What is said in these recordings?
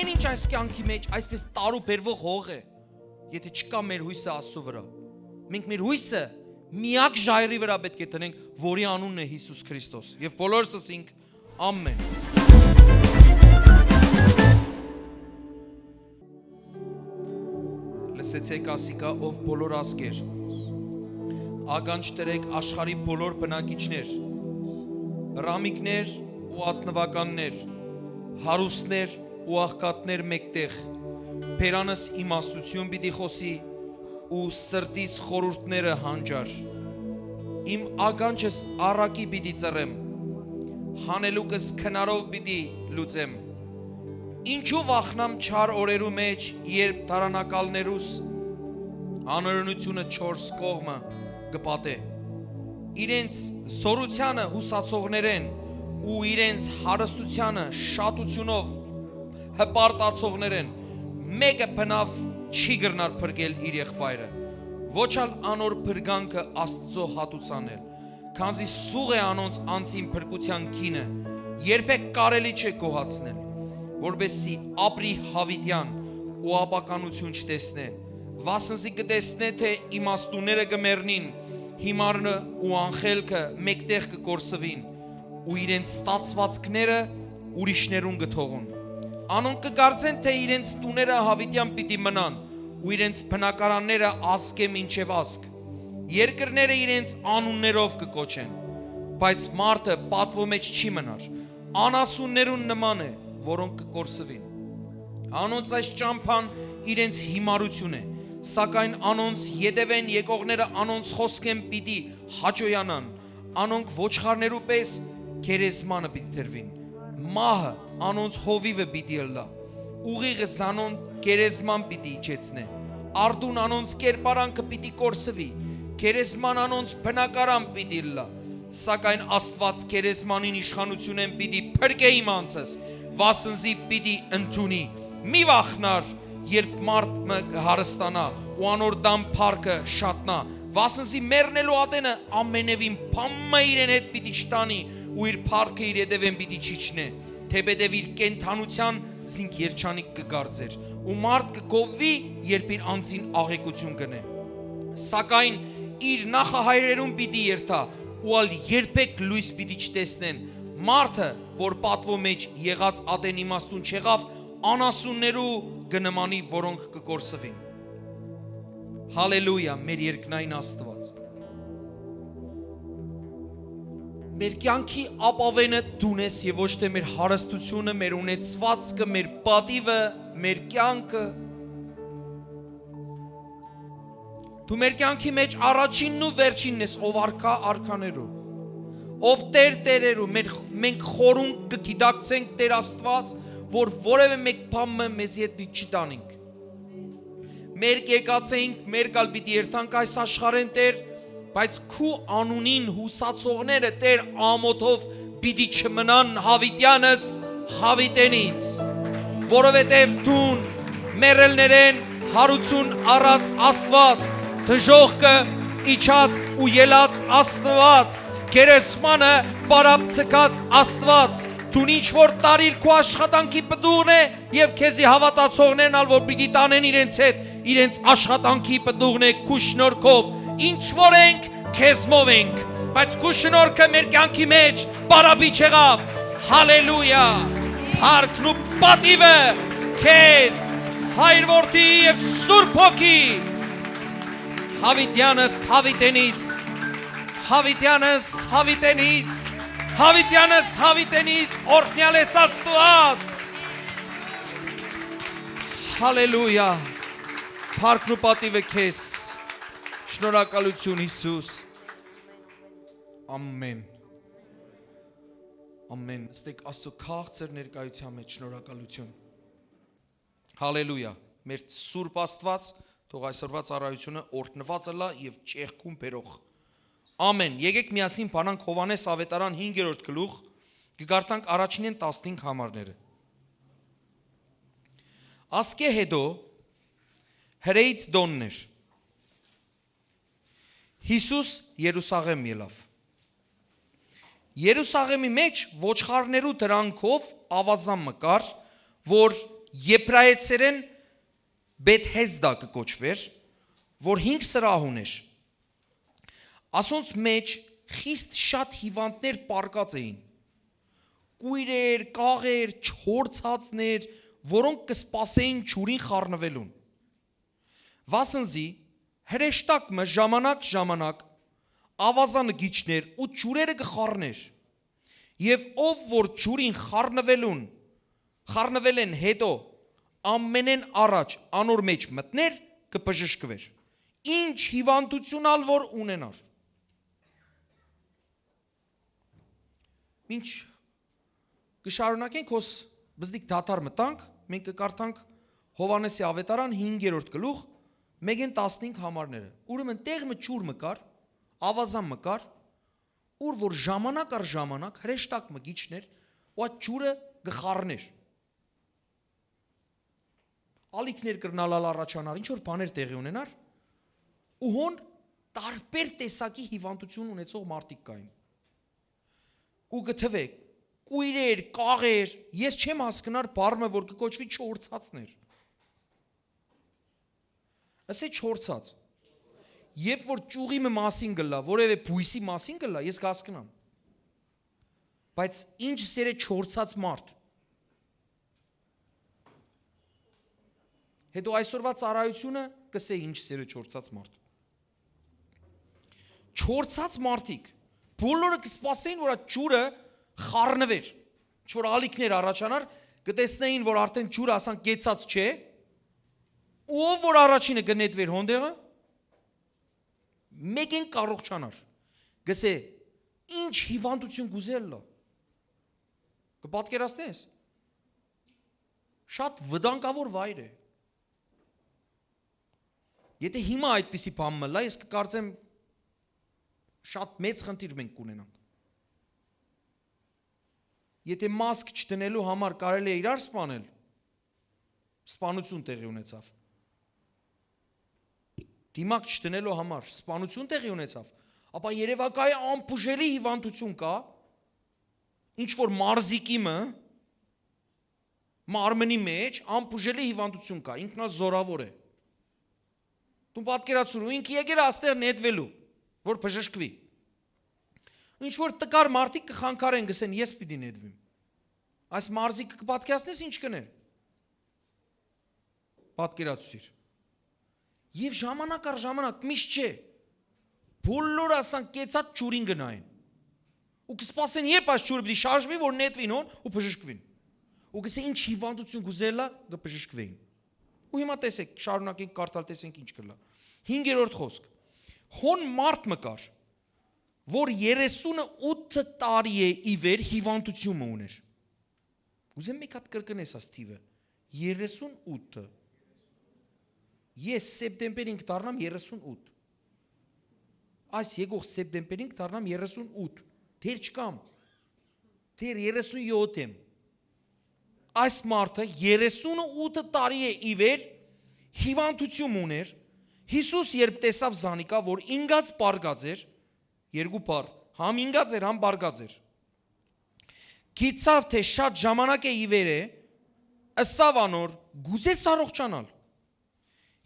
ամեն ինչ այս կյանքի մեջ այսպես տարուբերվող հող է, եթե չկա մեր հույսը Աստծո վրա։ Մենք մեր հույսը միակ ժայռի վրա պետք է տնենք, որի անունն է Հիսուս Քրիստոս։ Եվ բոլորս ասենք ամեն։ Լսեցեք ասիկա, ով բոլոր ազգեր, ականջ դրեք աշխարհի բոլոր բնակիչներ, ռամիկներ ու ազնվականներ, հարուստներ ու աղքատներ մեկտեղ, բերանս իմաստություն պիտի խոսի ու սրտիս խորհուրդները հանճար, իմ ականջս առակի պիտի ծռեմ, հանելուկս քնարով պիտի լուծեմ, ինչու վախնամ չար օրերու մեջ, երբ դարանակալներուս անօրենությունը չորս կողմը կպատե, իրենց զորությանը հուսացողներեն ու իրենց հարստությանը շատությունով հպարտացողներեն, մեկը բնավ չի գրնար փրկել իր եղբայրը, ոչ ալ անոր փրկանքը Աստծո հատուցանել, քանզի սուղ է անոնց անձին փրկության գինը, երբեք կարելի չէ գոհացնել, որբեսի ապրի հավիտյան ու ապականություն չտեսնե, վասնզի կտեսնե, թե իմաստուները կմեռնին, հիմարը ու անխելքը մեկտեղ կկորսվին, ու իրենց ստացվածքները ուրիշներուն կթողուն, անոնք կգարձեն, թե իրենց տուները հավիտյան պիտի մնան, ու իրենց բնակարանները ազգ է մինչև ազգ, երկրները իրենց անուններով կկոչեն, բայց մարդը պատվո մեջ չի մնար, անասուններուն նման է, որոնք կկորսվին, անոնց այս ճամփան իրենց հիմարություն է, սակայն անոնց ետևեն եկողները անոնց խոսքեն պիտի հաճոյանան, անոնք ոչխարներու պես գերեզմանը պիտի դրվին, մահը անոնց հովիվը պիտի ըլլա, ուղիղը զանոն գերեզման պիտի իջեցնե, արդուն անոնց կերպարանքը պիտի կորսվի, գերեզման անոնց բնակարան պիտի ըլլա, սակայն Աստված գերեզմանին իշխանություն են պիտի փրկե իմանցս, վասնզի պիտի ընդունի, մի վախնար, երբ մարդը հարստանա ու անոր դամ փառքը շատնա, վասնզի մեռնելու ատենը ամենևին փամը իրեն հետ պիտի շտանի ու իր փառքը իր ետևեն պիտի չիջնե, թեպետև իր կենթանության զինք երջանիկ կգարձեր ու մարդ կգովվի, երբ իր անձին աղեկություն կնե, սակայն իր նախահայրերուն պիտի երթա ու ալ երբեք լույս պիտի չտեսնեն, մարդը, որ պատվո մեջ եղած ատեն իմաստուն չեղավ, անասուններու կնմանի, որոնք կկորսվին։ Հալելույա, մեր երկնային Աստված։ Մեր կյանքի ապավենը դուն ես եւ ոչ թե մեր հարստությունը, մեր ունեցվածքը, մեր պատիվը, մեր կյանքը։ Դու մեր կյանքի մեջ առաջինն ու վերջինն ես, ով արքա արքաներու, ով Տեր տերերու, մենք խորուն կգիտակցենք Տեր Աստված, որ որևէ մեկ բանը մեզի հետ չի տանենք։ Մեր եկածենք, մեր կալ պիտի երթանք այս աշխարհեն Տեր, բայց քու անունին հուսացողները Տեր ամոթով պիտի չմնան հավիտյանս հավիտենից, որովհետև դուն մեռելներեն հարություն առած Աստված, դժողքը իջած ու ելած Աստված, գերեզմանը պարապցկած Աստված, դուն ինչ որ տարիր քո աշխատանքի պտուղն է եւ քեզի հավատացողներն ալ որ պիտի տանեն իրենց հետ, իրենց աշխատանքի պտուղն է քու շնորհքով, ինչ որ ենք, քեզմով ենք, բայց քու շնորհքը մեր կյանքի մեջ պարապի չեղավ, հալելույա, փառքն ու պատիվը քեզ, Հայր որդի եւ Սուրբ Հոգի, հավիտյանս հավիտենից, հավիտյանս հավիտենից, հավիտյանս հավիտենից, օրհնյալ ես Աստված, հալելույա, փառքն ու պատիվը քեզ, շնորհակալություն Հիսուս, ամեն, ամեն, ստեք Աստծո քաղցր ներկայության մեջ շնորհակալություն, հալելույա, մեր Սուրբ Աստված, թող այսօրվա ծառայությունը օրհնված ըլլա եւ ճեղքում բերող, ամեն, եկեք միասին բանանք Հովանես ավետարան 5-րդ գլուխ, կգարտանք առաջինեն 15 համարները, ասկե հետո, հրեից դոններ, Հիսուս Երուսաղեմ ելավ, Երուսաղեմի մեջ ոչխարներու դրանքով ավազան մկար, որ եբրայեցերեն Բեթհեզդա կոչվեր, որ 5 սրահ ուներ։ Ասոնց մեջ խիստ շատ հիվանդներ պարկած էին։ Կույրեր, կաղեր, չորցածներ, որոնք կսպասեին ջուրին խառնվելուն։ Վասնզի հրեշտակը ժամանակ ավազանը գիչներ ու ջուրերը կխառներ։ Եվ ով որ ջուրին խառնվել են հետո ամենեն առաջ անոր մեջ մտներ կբժշկվեր։ Ինչ հիվանդությունալ որ ունենար։ Ինչ կշարունակենք հոս բզդիկ դատար մտանք, մենք կկարդանք Հովանեսի ավետարան 5-րդ գլուխ 1-15 համարները։ Ուրեմն տեղը ջուր մկար, ավազան մկար, ուր որ ժամանակ առ ժամանակ հրեշտակ մգիչներ, ու այդ ջուրը գխառներ։ Ալիքներ կրնալալ առաջանար, ինչ որ բաներ տեղի ունենար, ու հոն տարբեր տեսակի հիվանդություն ունեցող մարդիկ կային։ Ու գթվեք, կույրեր, կաղեր, ես չեմ հասկնար բառը, որ կկոչվի չորցածներ։ Ասե չորցած։ Երբ որ ճյուղի մասին գլա, որևէ բույսի մասին գլա, ես կհասկնամ։ Բայց ինչ սեր է չորցած մարդ։ Հետո այսօրվա ծառայությունը կսե ինչ սեր է չորցած մարդ։ Չորցած մարդիկ, բոլորը կսպասեին, որ այդ ջուրը խառնվեր, ինչ-որ ալիքներ առաջանար, կտեսնեին, որ արդեն ջուրը ասան կեցած չէ, ու ով որ առաջինը գնետվեր հոնդեղը, մեկին կարողանար, գսե, ինչ հիվանդություն գուզելլա, կպատկերացնես, շատ վտանգավոր վայր է, եթե հիմա այդպիսի բան մլա, ես կկարծեմ շատ մեծ խնդիր մենք կունենանք։ Եթե մասկ չտնելու համար կարելի է իրար սպանել, սպանություն տեղի ունեցավ։ Դիմակ չտնելու համար սպանություն տեղի ունեցավ, ապա երևակայ անբուժելի հիվանդություն կա, ինչ որ մարզիկիմը մարմնի մեջ անբուժելի հիվանդություն կա, ինքնազորավոր է։ Դու պատկերացրու, ինքը եկել է աստեղ նետվելու, որ բժշկվի։ Ինչ որ տկար մարդիկ կխանգարեն, գսեն ես պիտի նետվեմ։ Այս մարզիկը կպատկերացնես ինչ կներ։ Պատկերացուցիր։ Եվ ժամանակ առ ժամանակ միշտ չէ։ Բոլորը ասան կեցած ջուրին գնային։ Ու կսպասեն երբ այս ջուրը պիտի շարժվի, որ նետվին հոն ու բժշկվին։ Ու գսե ինչ հիվանդություն գուզելա կբժշկվեին։ Ու հիմա տեսեք, շարունակենք կարդալ, տեսենք ինչ կլա։ 5-րդ խոսք։ Հոն մարդ մկար, որ 38 տարի է ի վեր հիվանդությունը ուներ։ Ուզեմ մեկ հատ կրկնես աս թիվը։ 38։ Ես սեպտեմբերին կդառնամ 38։ Այս եկող սեպտեմբերին կդառնամ 38։ Դեր չկամ։ Դեր 37 եմ։ Այս մարդը 38 տարի է ի վեր հիվանդություն ուներ, Հիսուս երբ տեսավ զանիկա, որ ինգած պարգած էր, երկու բառ, համ ինգած էր, համ պարգած էր, գիծավ, թե շատ ժամանակ է ի վեր է, ըսավ անոր, գուզես առողջանալ,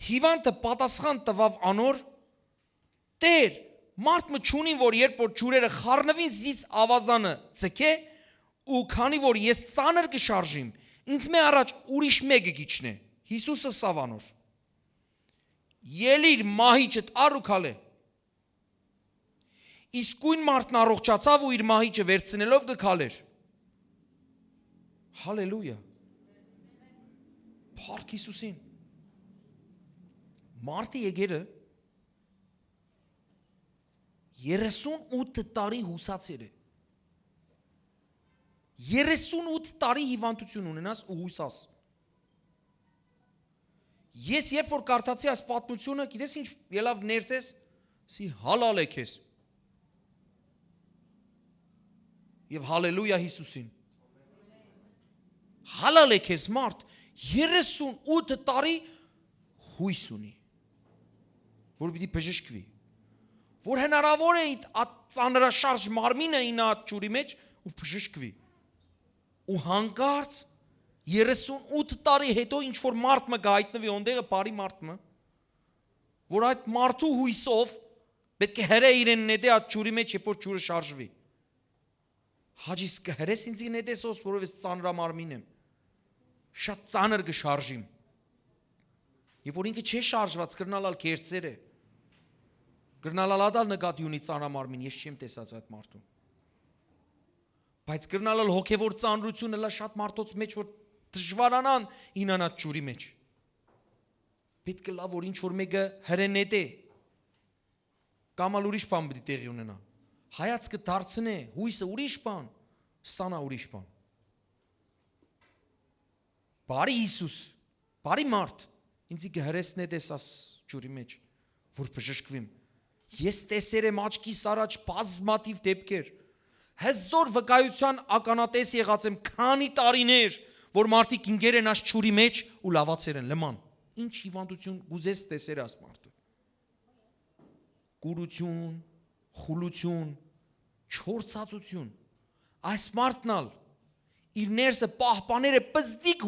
հիվանդը պատասխան տվավ անոր, Տեր, մարդ մը չունին, որ երբ որ ջուրերը խառնվին զիս ավազանը ձգե, ու քանի որ ես ծանր կշարժիմ, ինձ մե առաջ ուրիշ մեկը գիչնե, Հիսուսը սավ անոր, Ելիր մահիճդ առ ու քալե։ Իսկույն մարդն առողջացավ ու իր մահիճը վերցնելով կքալեր։ Հալելույա։ Փառք Հիսուսին։ Մարդը եկերը 38 տարի հուսացել է։ 38 տարի հիվանդություն ունենաս ու հուսաս։ Ես երբ որ կարդացի այս պատմությունը, գիտես ինչ ելավ ներսես, սի հալալ է քեզ։ Եվ հալելույա Հիսուսին։ Հալալ է քեզ մարդ, 38 տարի հույս ունի, որ պիտի բժշկվի, որ հնարավոր է ծանրաշարժ մարմինը ինա ջուրի մեջ ու բժշկվի։ Ու հանկարծ 38 տարի հետո ինչ որ մարդ մը գայտնվի ոնդեղը բարի մարդ մը, որ այդ մարդու հույսով պետք է հրե իրեն նետե այդ ջուրի մեջ, երբ որ ջուրը շարժվի։ Հաջիս կհրես ինձ նետեսոս, որով ես ծանրամարմին եմ։ Շատ ծանր կշարժիմ։ Եվ որ ինքը չէ շարժված, կրնալալ կերծեր է։ Կրնալալ ադալ նկատի ունի ծանրամարմին, ես չեմ տեսած այդ մարդուն։ Բայց կրնալալ հոգևոր ծանրությունը լա շատ մարդոց մեջ, որ դժվարանան ինանատ ջուրի մեջ։ Պետք է լավ, որ ինչ որ մեկը հրեն նետե։ Կամ ալ ուրիշ բան պետք է տեղի ունենա։ Հայացքը դարձնե, հույսը ուրիշ բան, ստանա ուրիշ բան։ Բարի Հիսուս, բարի մարդ, ինձի կհրեսնե տեսած ջուրի մեջ, որ բժշկվիմ։ Ես տեսեր եմ աչքիս առաջ բազմաթիվ դեպքեր։ Հզոր վկայության ականատես եղած եմ քանի տարիներ, որ մարդիկ ինգեր են աս ջուրի մեջ ու լավացեր են լման։ Ինչ հիվանդություն գուզես տեսեր աս մարդը։ Կուրություն, խուլություն, չորցածություն, այս մարդնալ, իր ներսը պահպաներ է պզդիկ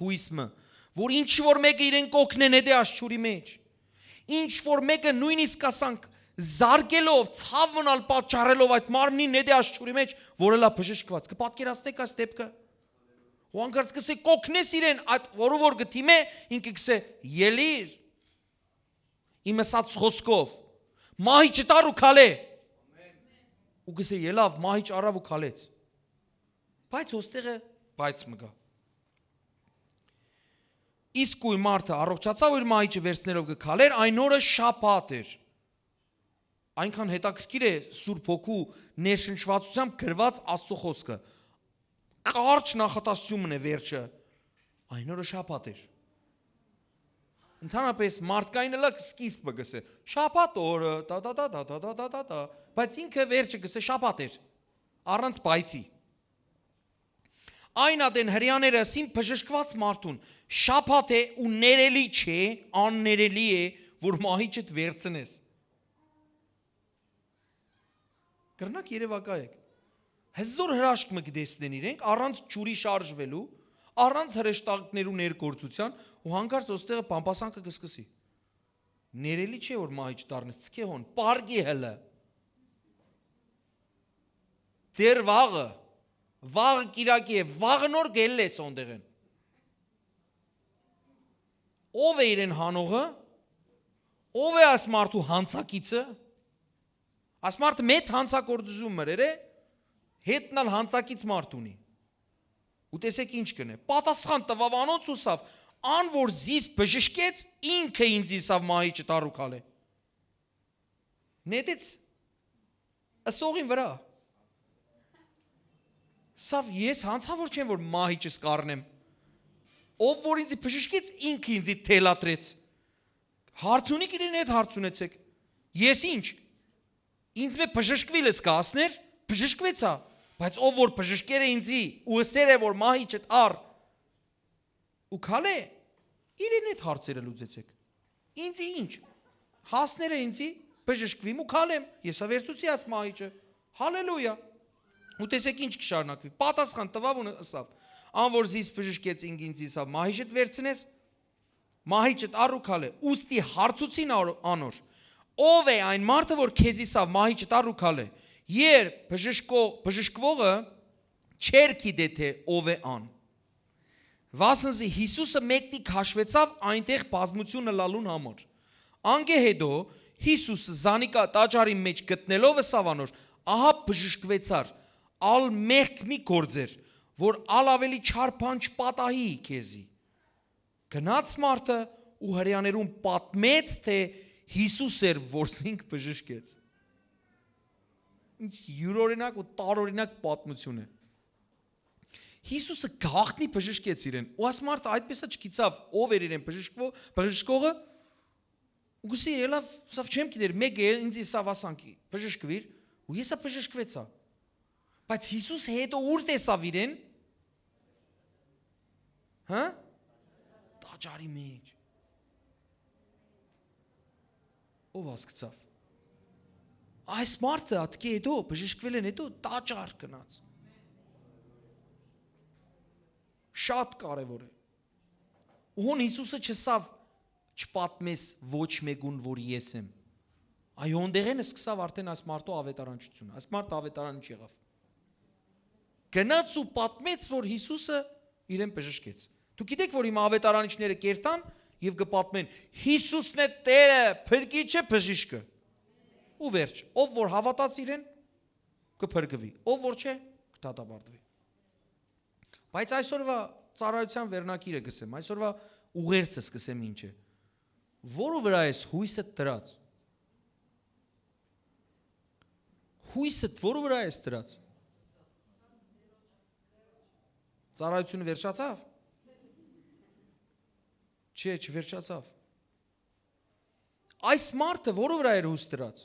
հույսմը, որ ինչ որ մեկը իրեն կոքնեն էդե աշխուրի մեջ, ինչ որ մեկը նույնիսկ ասանք զարգելով, ցավ մնալ պատճառելով այդ մարմնին էդե աշխուրի մեջ, որը լա բժշկված, կպատկերացնեք այս դեպքը, ու անգարց կսե կոքնես իրեն, այդ որը որ գտիմե, ինքը կսե ելիր, իմ ասած խոսքով, մահի չտար ու քալե, ու կսե ելավ, մահի չարավ ու քալեց, բայց ոստեղը բայց մգա, իսկ ու մարդը առողջացավ իր մահի չվերցներով գքալեր, այն օրը շաբաթ էր, այնքան հետաքրքիր է Սուրբ Հոգու ներշնչվածությամբ գրված Աստծո խոսքը, կարճ նախատասությունն է վերջը, այն օրը շաբաթ էր, ընդհանրապես մարդկայինը լակ սկիզբը գսե, շաբաթ օրը, բայց ինքը վերջը գսե շաբաթ էր, առանց բայցի, այն ադեն հրյաները ասին բժշկված մարդուն, շաբաթ է ու ներելի չէ, աններելի է, որ մահիճդ վերցնես, կրնակ երևակա եք, հզոր հրաշք մը գդեսնեն իրենք, առանց ջուրի շարժվելու, առանց հրեշտակներու ներգործության, ու հանգարց ոստեղը պամպասանքը կսկսի, ներելի չէ, որ մահիճ տարնես, ծկե հոն, պարգի հելը, դեր վաղը կիրակի է, վաղը նոր գելել ես ոնդեղ են, ով է իրեն հանողը, ով է այս մարդու հանցակիցը, այս մարդը մեծ հանցակործություն մրեր է, հետնալ հանցակից մարդ ունի, ու տեսեք ինչ կնե, պատասխան տվավ անոնց ուսավ, ան որ զիս բժշկեց, ինքը ինձ իսավ մահի չտարուքալ է, նետեց ասողին վրա, սավ ես հանցավոր չեմ, որ մահի չսկարնեմ, ով որ ինձի բժշկեց, ինքը ինձի թելատրեց, հարցունիք իրեն հետ հարցունեցեք, ես ինչ, ինձ մե բժշկվիլ ես կասներ, բժշկվեցա, բայց ով որ բժշկեր է ինձի, ու ասեր է, որ մահի չտ ար, ու կալ է, իրեն հետ հարցերը լուծեցեք, ինձի ինչ, հասներ է ինձի, բժշկվիմ ու կալ եմ, ես ավերցուցի աց մահի չը, հալելույա, ու տեսեք ինչ կշարնակվի, պատասխան տվավ ու ասավ, ան որ զիս բժշկեց ինձ իսավ, մահի չտ վերցնես, մահի չտ ար ու կալ է, ուստի հարցուցին անոր, ով է այն մարդը, որ քեզ իսավ մահի չտ ար ու կալ է, Եր բժշկվողը չեր գիտե թե ով է ան, վասնզի Հիսուսը մեկտի քաշվեցավ այնտեղ բազմությունը լալուն համար, անգե հետո Հիսուսը զանիկա տաճարի մեջ գտնելով ասավ անոր, ահա բժշկվեցար, ալ մեղք մի գործեր, որ ալ ավելի չար բան չպատահի քեզի, գնաց մարդը ու հրյաներուն պատմեց, թե Հիսուս էր, որ զինք բժշկեց, ինչ յուրօրինակ ու տարօրինակ պատմություն է, Հիսուսը գաղտնի բժշկեց իրեն, ու աս մարդը այդպեսը չգիտավ, ով էր իրեն բժշկողը, ու գուսի ելավ, սավ չեմ գիտեր, մեկ է ինձ իսավ ասանքի, բժշկվիր, ու եսա բժշկվեցա, բայց Հիսուս հետո ուր տեսավ իրեն, տաճարի մեջ, ով ասկցավ, այս մարդը ատկի հետո, բժշկվել են հետո, տաճար կնաց, Շատ կարևոր է։ Ուն Հիսուսը չսավ չպատմես ոչ մեկուն, որ ես եմ։ Այո, ոնդեղենը սկսավ արդեն այս մարդու ավետարանչությունը։ Այս մարդը ավետարանիչ եղավ։ Գնաց ու պատմեց, որ Հիսուսը իրեն բժշկեց։ Դուք գիտեք, որ հիմա ավետարանիչները կերտան եւ կպատմեն Հիսուսն է Տերը, փրկիչը, բժիշկը։ Ու վերջ, ով որ հավատաց իրեն, կփրկվի, ով որ չէ, կդատապարտվի։ Բայց այսօրվա ծառայության վերնակիրը գսեմ, այսօրվա ուղերձը սկսեմ ինչ է։ Որու վրա ես հույսը դրած։ Հույսդ որու վրա ես դրած։ Ծառայությունը վերջացավ։ Չէ, չվերջացավ։ Այս մարդը որու վրա էր հույս դրած։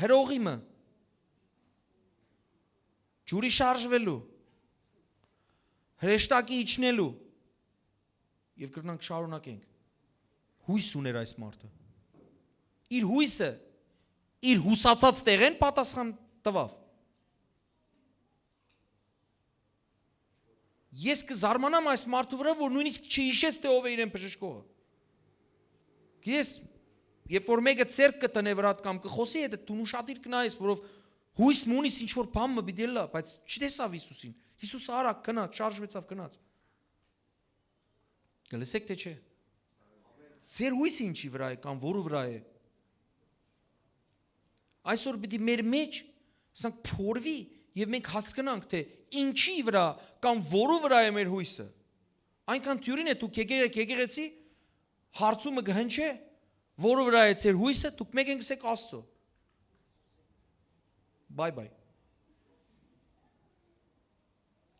Հրողիմը։ Ջուրի շարժվելու։ Հրեշտակի իջնելու։ Եվ կրնանք շարունակենք։ Հույս ուներ այս մարդը։ Իր հույսը, իր հուսացած տեղեն պատասխան տվավ։ Ես կզարմանամ այս մարդու վրա, որ նույնիսկ չհիշեց, թե ով է իրեն բժշկողը։ Ես, երբ որ մեկը ցերկ կտնե վրատ կամ կխոսի հետ, դու ուշադիր կնայես, որով հույս մունիս ինչ որ բան մը պիտի լա, բայց չտեսավ Հիսուսին։ Հիսուսը արագ գնաց, շարժվեցավ գնաց։ Գլսեք թե չէ։ Ձեր հույսը ինչի վրա է կամ որու վրա է։ Այսօր պիտի մեր մեջ ասենք փորվի եւ մենք հասկանանք, թե ինչի վրա կամ որու վրա է մեր հույսը։ Այնքան թյուրին է դուք եկեղեցի հարցումը գհնչե, որու վրա է ձեր հույսը, դուք մեկ ենք ասեք Աստծո։ Բայ։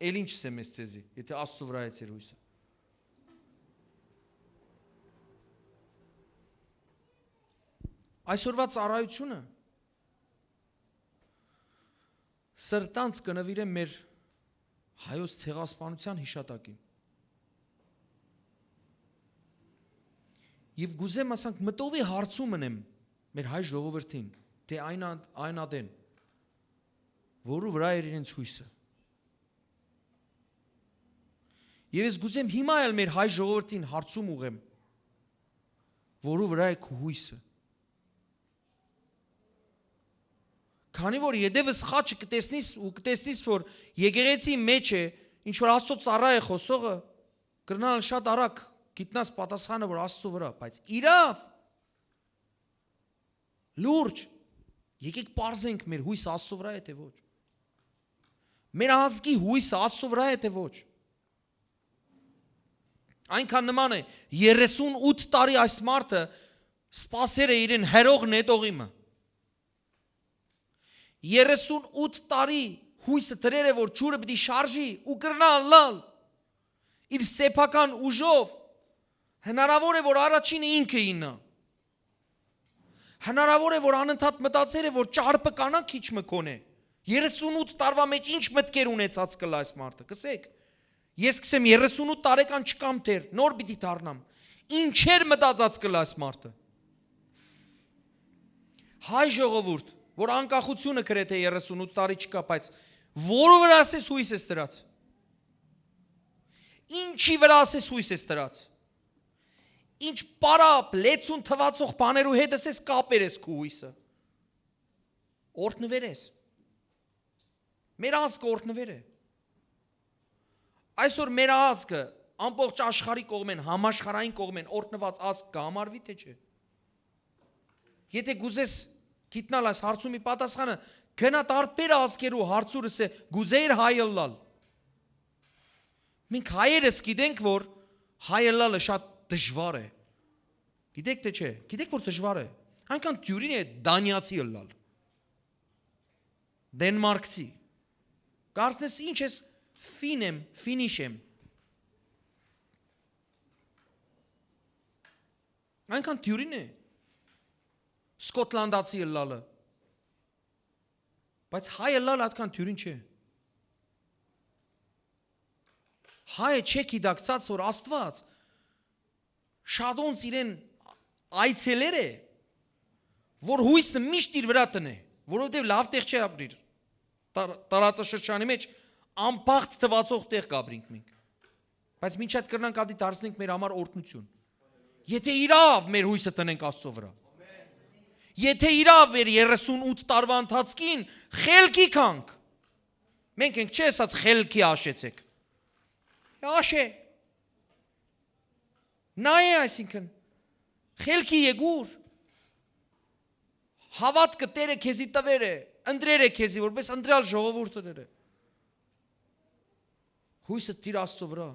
Էլ ինչ ասեմ ես ցեզի, եթե Աստծո վրա է ձեր հույսը։ Այսօրվա ծառայությունը սրտանց կնվիրեմ մեր հայոց ցեղասպանության հիշատակին։ Եվ գուզեմ ասանք մտովի հարցում ունեմ մեր հայ ժողովրդին, թե այն ադեն, որու վրա էր իրենց հույսը։ Եվ ես գուզեմ հիմա էլ մեր հայ ժողովրդին հարցում ուղեմ, որու վրա է քո հույսը։ Քանի որ յետևս խաչը կտեսնիս, որ եկեղեցի մեջ է, ինչ որ Աստծո ծառա է խոսողը, կրնալ շատ արագ գիտնաս պատասխանը, որ Աստծո վրա, բայց իրավ, լուրջ, եկեք պարզենք մեր հույսը Աստծո վրա է թե ոչ։ Մեր ազգի հույսը Աստծո վրա է թե ոչ։ Այնքան նման է 38 տարի այս մարդը սպասեր է իրեն հերող նետողիմը։ 38 տարի հույսը դրեր է, որ ջուրը պիտի շարժի ու կրնալ լալ իր սեփական ուժով, հնարավոր է, որ առաջինը ինքը իննա, հնարավոր է, որ անընդհատ մտածեր է, որ ճարպը կանա քիչ մկոնե, 38 տարվա մեջ ինչ մտքեր ունեցած կլա այս մարդը, կսեք, ես կսեմ 38 տարեկան չկամ դեր, նոր պիտի դառնամ, ինչեր մտածած կլա այս մարդը։ Հայ ժողովուրդ, որ անկախությունը գրեթե 38 տարի չկա, բայց որու վրա ասես հույս ես դրած։ Ինչի վրա ասես հույս ես դրած։ Ինչ պարապ, լեցուն թվացող բաներու հետ ասես կապեր ես քո հույսը։ Օրհնվեր ես։ Մեր ազգը օրհնվեր է։ Այսօր մեր ազգը ամբողջ աշխարհի կողմեն, համաշխարհային կողմեն օրհնված ազգ կհամարվի թե չէ։ Եթե գուզես գիտնալ այս հարցումի պատասխանը, գնա տարբեր ազգերու հարցուրս է գուզեիր հայելլալ։ Մենք հայերս գիտենք, որ հայելլալը շատ դժվար է։ Գիտեք թե չէ, գիտեք, որ դժվար է։ Այնքան դյուրին է դանիացի ըլլալ։ Դենմարկցի։ Կարծես ինչ ես ֆինեմ, ֆինիշեմ։ Այնքան դյուրին է։ Սկոտլանդացի ըլլալը։ Բայց հայ ըլլալը այդքան դյուրին չէ։ Հայը չէ գիտակցած, որ Աստված շատոնց իրեն այցելեր է, որ հույսը միշտ իր վրա տնե, որովհետև լավ տեղ չէ ապրիր։ Տարածաշրջանի մեջ անփախտ թվացող տեղ կաբրինք մենք։ Բայց մինչ այդ կրնանք ադի դարձնենք մեր համար օրհնություն։ Եթե իրավ մեր հույսը տնենք Աստծո վրա։ Եթե իրավ մեր 38 տարվա ընթացքին խելքի կանք։ Մենք ենք չէ ասած խելքի աշեցեք։ Աշե։ Նայ այսինքն խելքի եկուր։ Հավատքը Տերը քեզի տվեր է, ընտրեր է քեզի, որպես ընտրյալ ժողովուրդ է։ Հույսը տիր Աստծո վրա։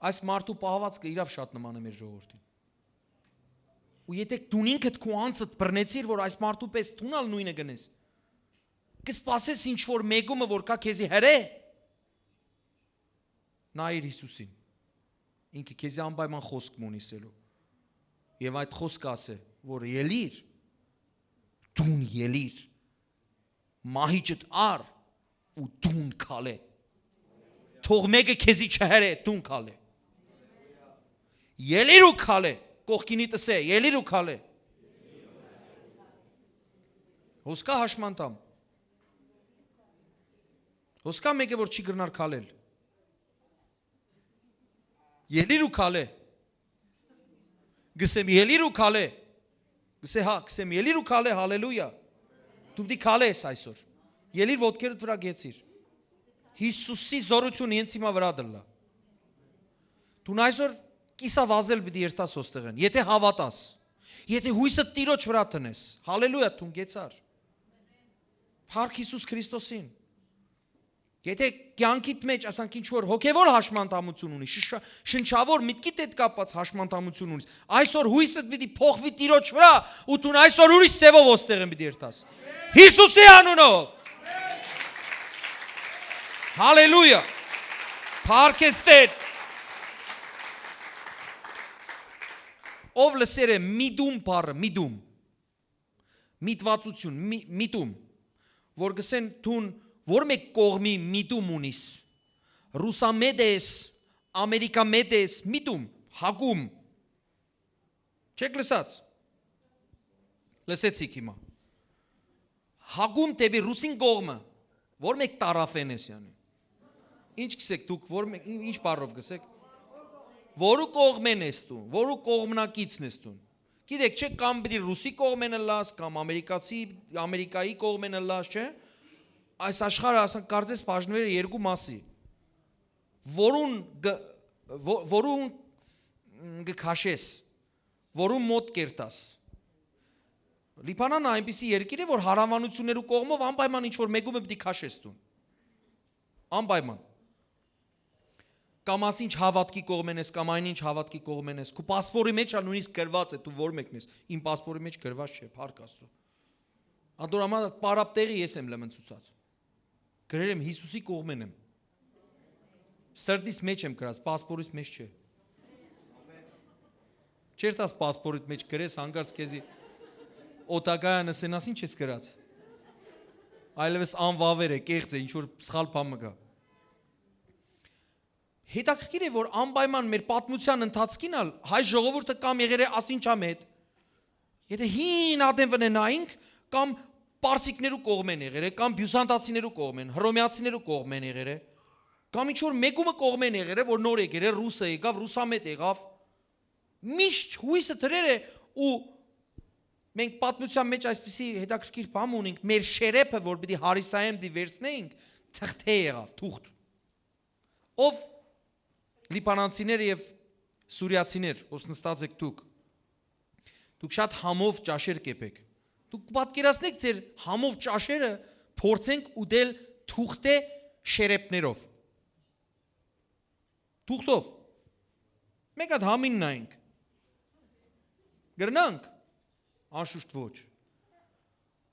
Այս մարդու պահվածքը իրավ շատ նման է մեր ժողովրդին։ Ու եթե դու ինքդ քո անձդ բռնեցիր, որ այս մարդու պես տունալ նույնը գնես, կսպասես ինչ որ մեգումը որ կա քեզի հրե։ Նայիր Հիսուսին։ Ինքը քեզի անպայման խոսք ունիսելու։ Եվ այդ խոսքը ասե, որ ելիր, դուն ելիր, մահիճդ առ ու դուն քալե։ Թող մեկը քեզի չհրե, դուն քալե։ Ելիր ու քալե, կողքինի տսե, ելիր ու քալե։ Հոսկա հաշմանդամ։ Հոսկա մեկը որ չի գրնար քալել։ Ելիր ու քալե։ Գսեմ ելիր ու քալե։ Գսե հա, գսեմ ելիր ու քալե, հալելույա։ Դու պիտի քալես այսօր։ Ելիր ոտքերդ վրա գեցիր։ Հիսուսի զորությունը ինձ հիմա վրա դլա։ Դու այսօր կիսա վազել պիտի երթաս ոստեղեն, եթե հավատաս, եթե հույսը Տիրոջ վրա տնես, հալելույա դու գեցար։ Փառք Հիսուս Քրիստոսին։ Եթե կյանքիդ մեջ ասանք ինչ որ հոգևոր հաշմանդամություն ունի, շնչավոր միտքիդ հետ կապված հաշմանդամություն ունի, այսօր հույսդ պիտի փոխվի Տիրոջ վրա ու դու այսօր ուրիշ ձևով ոստեղեն պիտի երթաս։ Հիսուսի անունով։ Հալելույա։ Փառք ես Տեր։ Ով լսեր է միդում բառը, միդում։ Միտվածություն, միտում։ Որ գսեն դուն որ մեկ կողմի միտում ունիս։ Ռուսամետ ես, ամերիկամետ ես, միտում, հագում։ Չեք լսած։ Լսեցիք հիմա։ Հագում տեպի ռուսին կողմը, որ մեկ տարաֆեն ես յանի։ Ինչ գսեք դուք, որ մեկ ինչ բառով գսեք։ Որու կողմեն ես դու, որու կողմնակիցն ես դու։ Գիտեք, չէ, կամ պիտի ռուսի կողմենը լաս, կամ ամերիկայի կողմենը լաս, չէ։ Այս աշխարհը ասենք կարծես բաժնվել է երկու մասի։ Որուն գքաշես, որուն մոտ կերտաս։ Լիբանանը այնպիսի երկիր է, որ հարավանություններու կողմով անպայման ինչ որ մեկում է պիտի քաշես դու։ Անպայման։ Կամ ասինչ հավատքի կողմեն ես, կամ այնինչ հավատքի կողմեն ես, քո պասպորի մեջ ա նույնիսկ գրված է, դու որ մեկն ես, իմ պասպորի մեջ գրված չէ, փառք Աստծո։ Ադորամա պարապ տեղի ես եմ լմնցուցած։ Գրել եմ Հիսուսի կողմեն եմ։ Սրտիս մեջ եմ գրած, պասպորից մեջ չէ։ Չէր տաս պասպորիդ մեջ գրես, հանգարց քեզի օտագայանը սենաս ինչ ես գրած։ Այլևս անվավեր է, կեղծ է, ինչ որ սխալ բան մգա։ Հետաքրքիր է, որ անպայման մեր պատմության ընթացքին ալ հայ ժողովուրդը կամ եղել է ասինչամ հետ։ Եթե հին ադեմ վնենայինք, կամ պարսիկներու կողմեն եղել է, կամ բյուզանդացիներու կողմեն, հռոմեացիներու կողմեն եղել է, կամ ինչ որ մեկումը կողմեն եղել է, որ նոր եկել է, ռուսը եկավ, ռուսամետ եղավ։ Միշտ հույսը դրեր է ու մենք պատմության մեջ այսպիսի հետաքրքիր բան ունենք, մեր շերեփը, որ պիտի հարիսայեմ դիվերսնեինք, թղթե եղավ, թուղթ։ Ով լիբանանցիներ եւ սուրիացիներ, ոս նստած եք դուք։ Դուք շատ համով ճաշեր կեպեք։ Դուք պատկերացնեք ձեր համով ճաշերը փորձենք ուտել թուղթե շերեփներով։ Թուղթով։ Մեկ հատ համին նայենք։ Գրնանք։ Անշուշտ ոչ։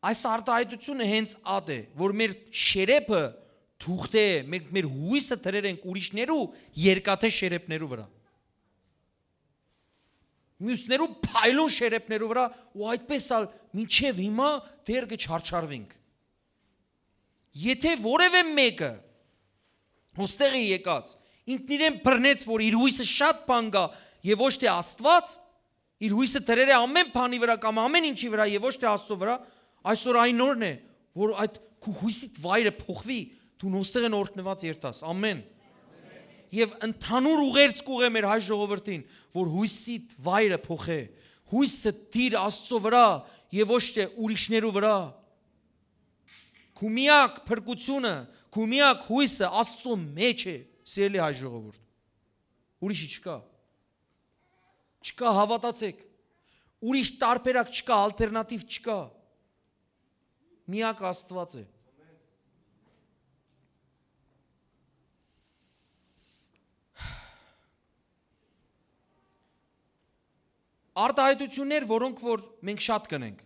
Այս արտահայտությունը հենց ад է, որ մեր շերեփը թուղթե, մեր հույսը դրեր ենք ուրիշներու երկաթե շերեփներու վրա։ Մյուսներու փայլուն շերեփներու վրա ու այդպես ալ մինչև հիմա դեր կչարչարվենք։ Եթե որևէ մեկը հոստեղի եկած ինքն իրեն բռնեց, որ իր հույսը շատ բան կա եւ ոչ թե Աստված, իր հույսը դրեր է ամեն բանի վրա կամ ամեն ինչի վրա եւ ոչ թե Աստծո վրա, Այսօր այն օրն է, որ այդ քո հույսիդ վայրը փոխվի, դու նոստեղ են օրհնված երթաս։ Ամեն։ Եվ ընդհանուր ուղերձ կուղե մեր հայ ժողովրդին, որ հույսիդ վայրը փոխե։ Հույսը դիր Աստծո վրա եւ ոչ թե ուրիշներու վրա։ Քո միակ փրկությունը, քո միակ հույսը Աստծո մեջ է, սիրելի հայ ժողովուրդ։ Ուրիշի չկա։ Չկա, հավատացեք։ Ուրիշ տարբերակ չկա, ալտերնատիվ չկա։ Միակ Աստված է։ Արտահայտություններ, որոնք որ մենք շատ կնենք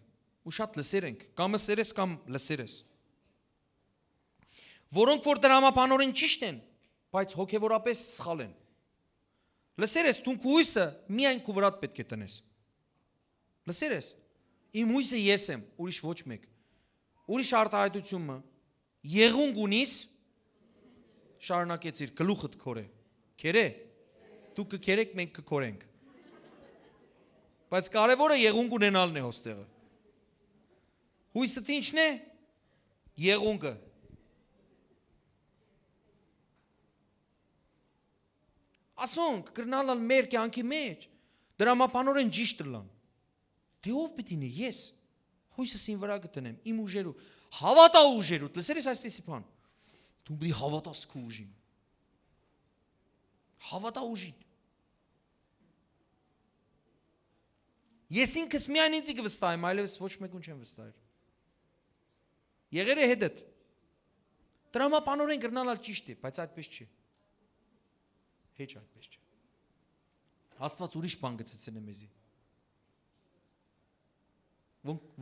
ու շատ լսեր ենք, կամ սերես կամ լսեր ես, որոնք որ դրամապանորեն ճիշտ են, բայց հոգևորապես սխալ են։ Լսեր ես, դու քո հույսը միայն քո վրատ պետք է տնես։ Լսեր ես, իմ հույսը ես եմ, ուրիշ ոչ մեկ։ Ուրիշ արտահայտությունը եղունգ ունիս, շարունակեցիր, գլուխդ քորե։ Քերե։ Դու կքերեք, մենք կքորենք։ Բայց կարևորը եղունգ ունենալն է հոստեղը։ Հույսը ինչն է։ Եղունգը։ Ասոնք կրնալալ մեր կյանքի մեջ դրամապանորեն ճիշտ լան։ Դե ով պիտի նե ես։ Հույսս ին վրա գտնեմ, իմ ուժերու։ Հավատա ուժերու։ Լսեր ես այսպեսի բան։ Դու պիտի հավատաս քո ուժին։ Հավատա ուժին։ Ես ինքս միայն ինձ կվստահեմ, այլևս ոչ մեկուն չեմ վստահեր։ Եղեր է հետդ։ Դրամապանորեն կրնալալ ճիշտ է, բայց այդպես չի։ Հեչ այդպես չէ։ Աստված ուրիշ բան գծեցել է մեզի։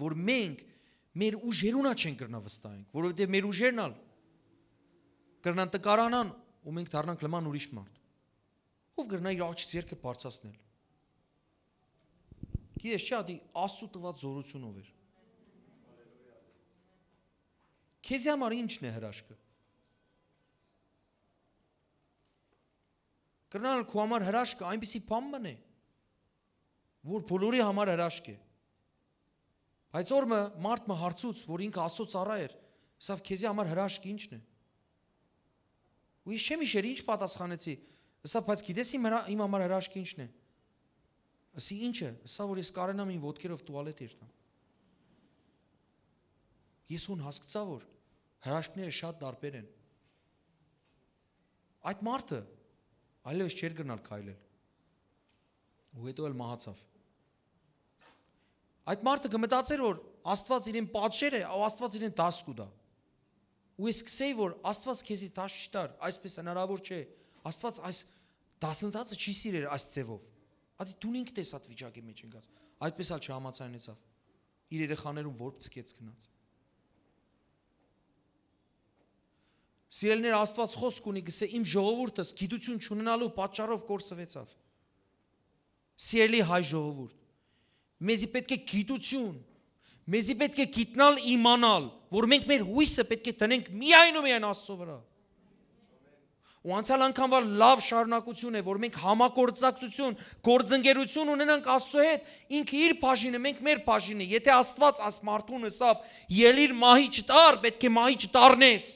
Որ մենք մեր ուժերունա չեն կրնա վստահենք, որովհետև մեր ուժերն ալ կրնան տկարանան ու մենք դառնանք լման ուրիշ մարդ։ Ով կրնա իր աչքից երկը բարձրացնել։ Գիտես չէ, ադի Աստծո տված զորությունով էր։ Քեզ համար ինչն է հրաշքը։ Կրնալ քո համար հրաշքը այնպեսի բան է, որ բոլորի համար հրաշք է։ Բայց օրը մարդը հարցուց, որ ինքը Աստծո ծառա էր, սավ քեզի համար հրաշքը ինչն է։ Ու ես չեմ իշեր ինչ պատասխանեցի։ Սա բայց գիտես իմ համար հրաշքը ինչն է։ Ասի ինչը, սա որ ես կարենամ իմ ոտքերով տուալետ երթամ։ Ես ուն հասկացա, որ հրաշքները շատ տարբեր են։ Այդ մարդը այլևս չէր գնալ քայլել։ Ու հետո էլ մահացավ։ Այդ մարդը կմտածեր, որ Աստված իրեն պատժեր է, ու Աստված իրեն դաս կուտա։ Ու ես կսեի, որ Աստված քեզի դաս չտար, այսպես հնարավոր չէ։ Աստված այս դասընթացը չի սիրեր այս ձևով։ Ադի դու ինքդ ես այդ վիճակի մեջ ընկած։ Այդպես ալ չհամացանեցավ։ Իր երեխաներուն որբ ցկեց գնաց։ Սիրելիներ, Աստված խոսք ունի, գսե իմ ժողովուրդս գիտություն չունենալու պատճառով կորսվեցավ։ Սիրելի հայ ժողովուրդ, մեզի պետք է գիտություն, մեզի պետք է գիտնալ, իմանալ, որ մենք մեր հույսը պետք է տնենք միայն ու միայն Աստծո վրա։ Ու անցյալ անգամվար լավ շարունակություն է, որ մենք համագործակցություն, գործընկերություն ունենանք Աստծո հետ, ինքը իր բաժինը, մենք մեր բաժինը։ Եթե Աստված աս մարդուն ասավ, ելիր մահի չտար, պետք է մահի չտառնես։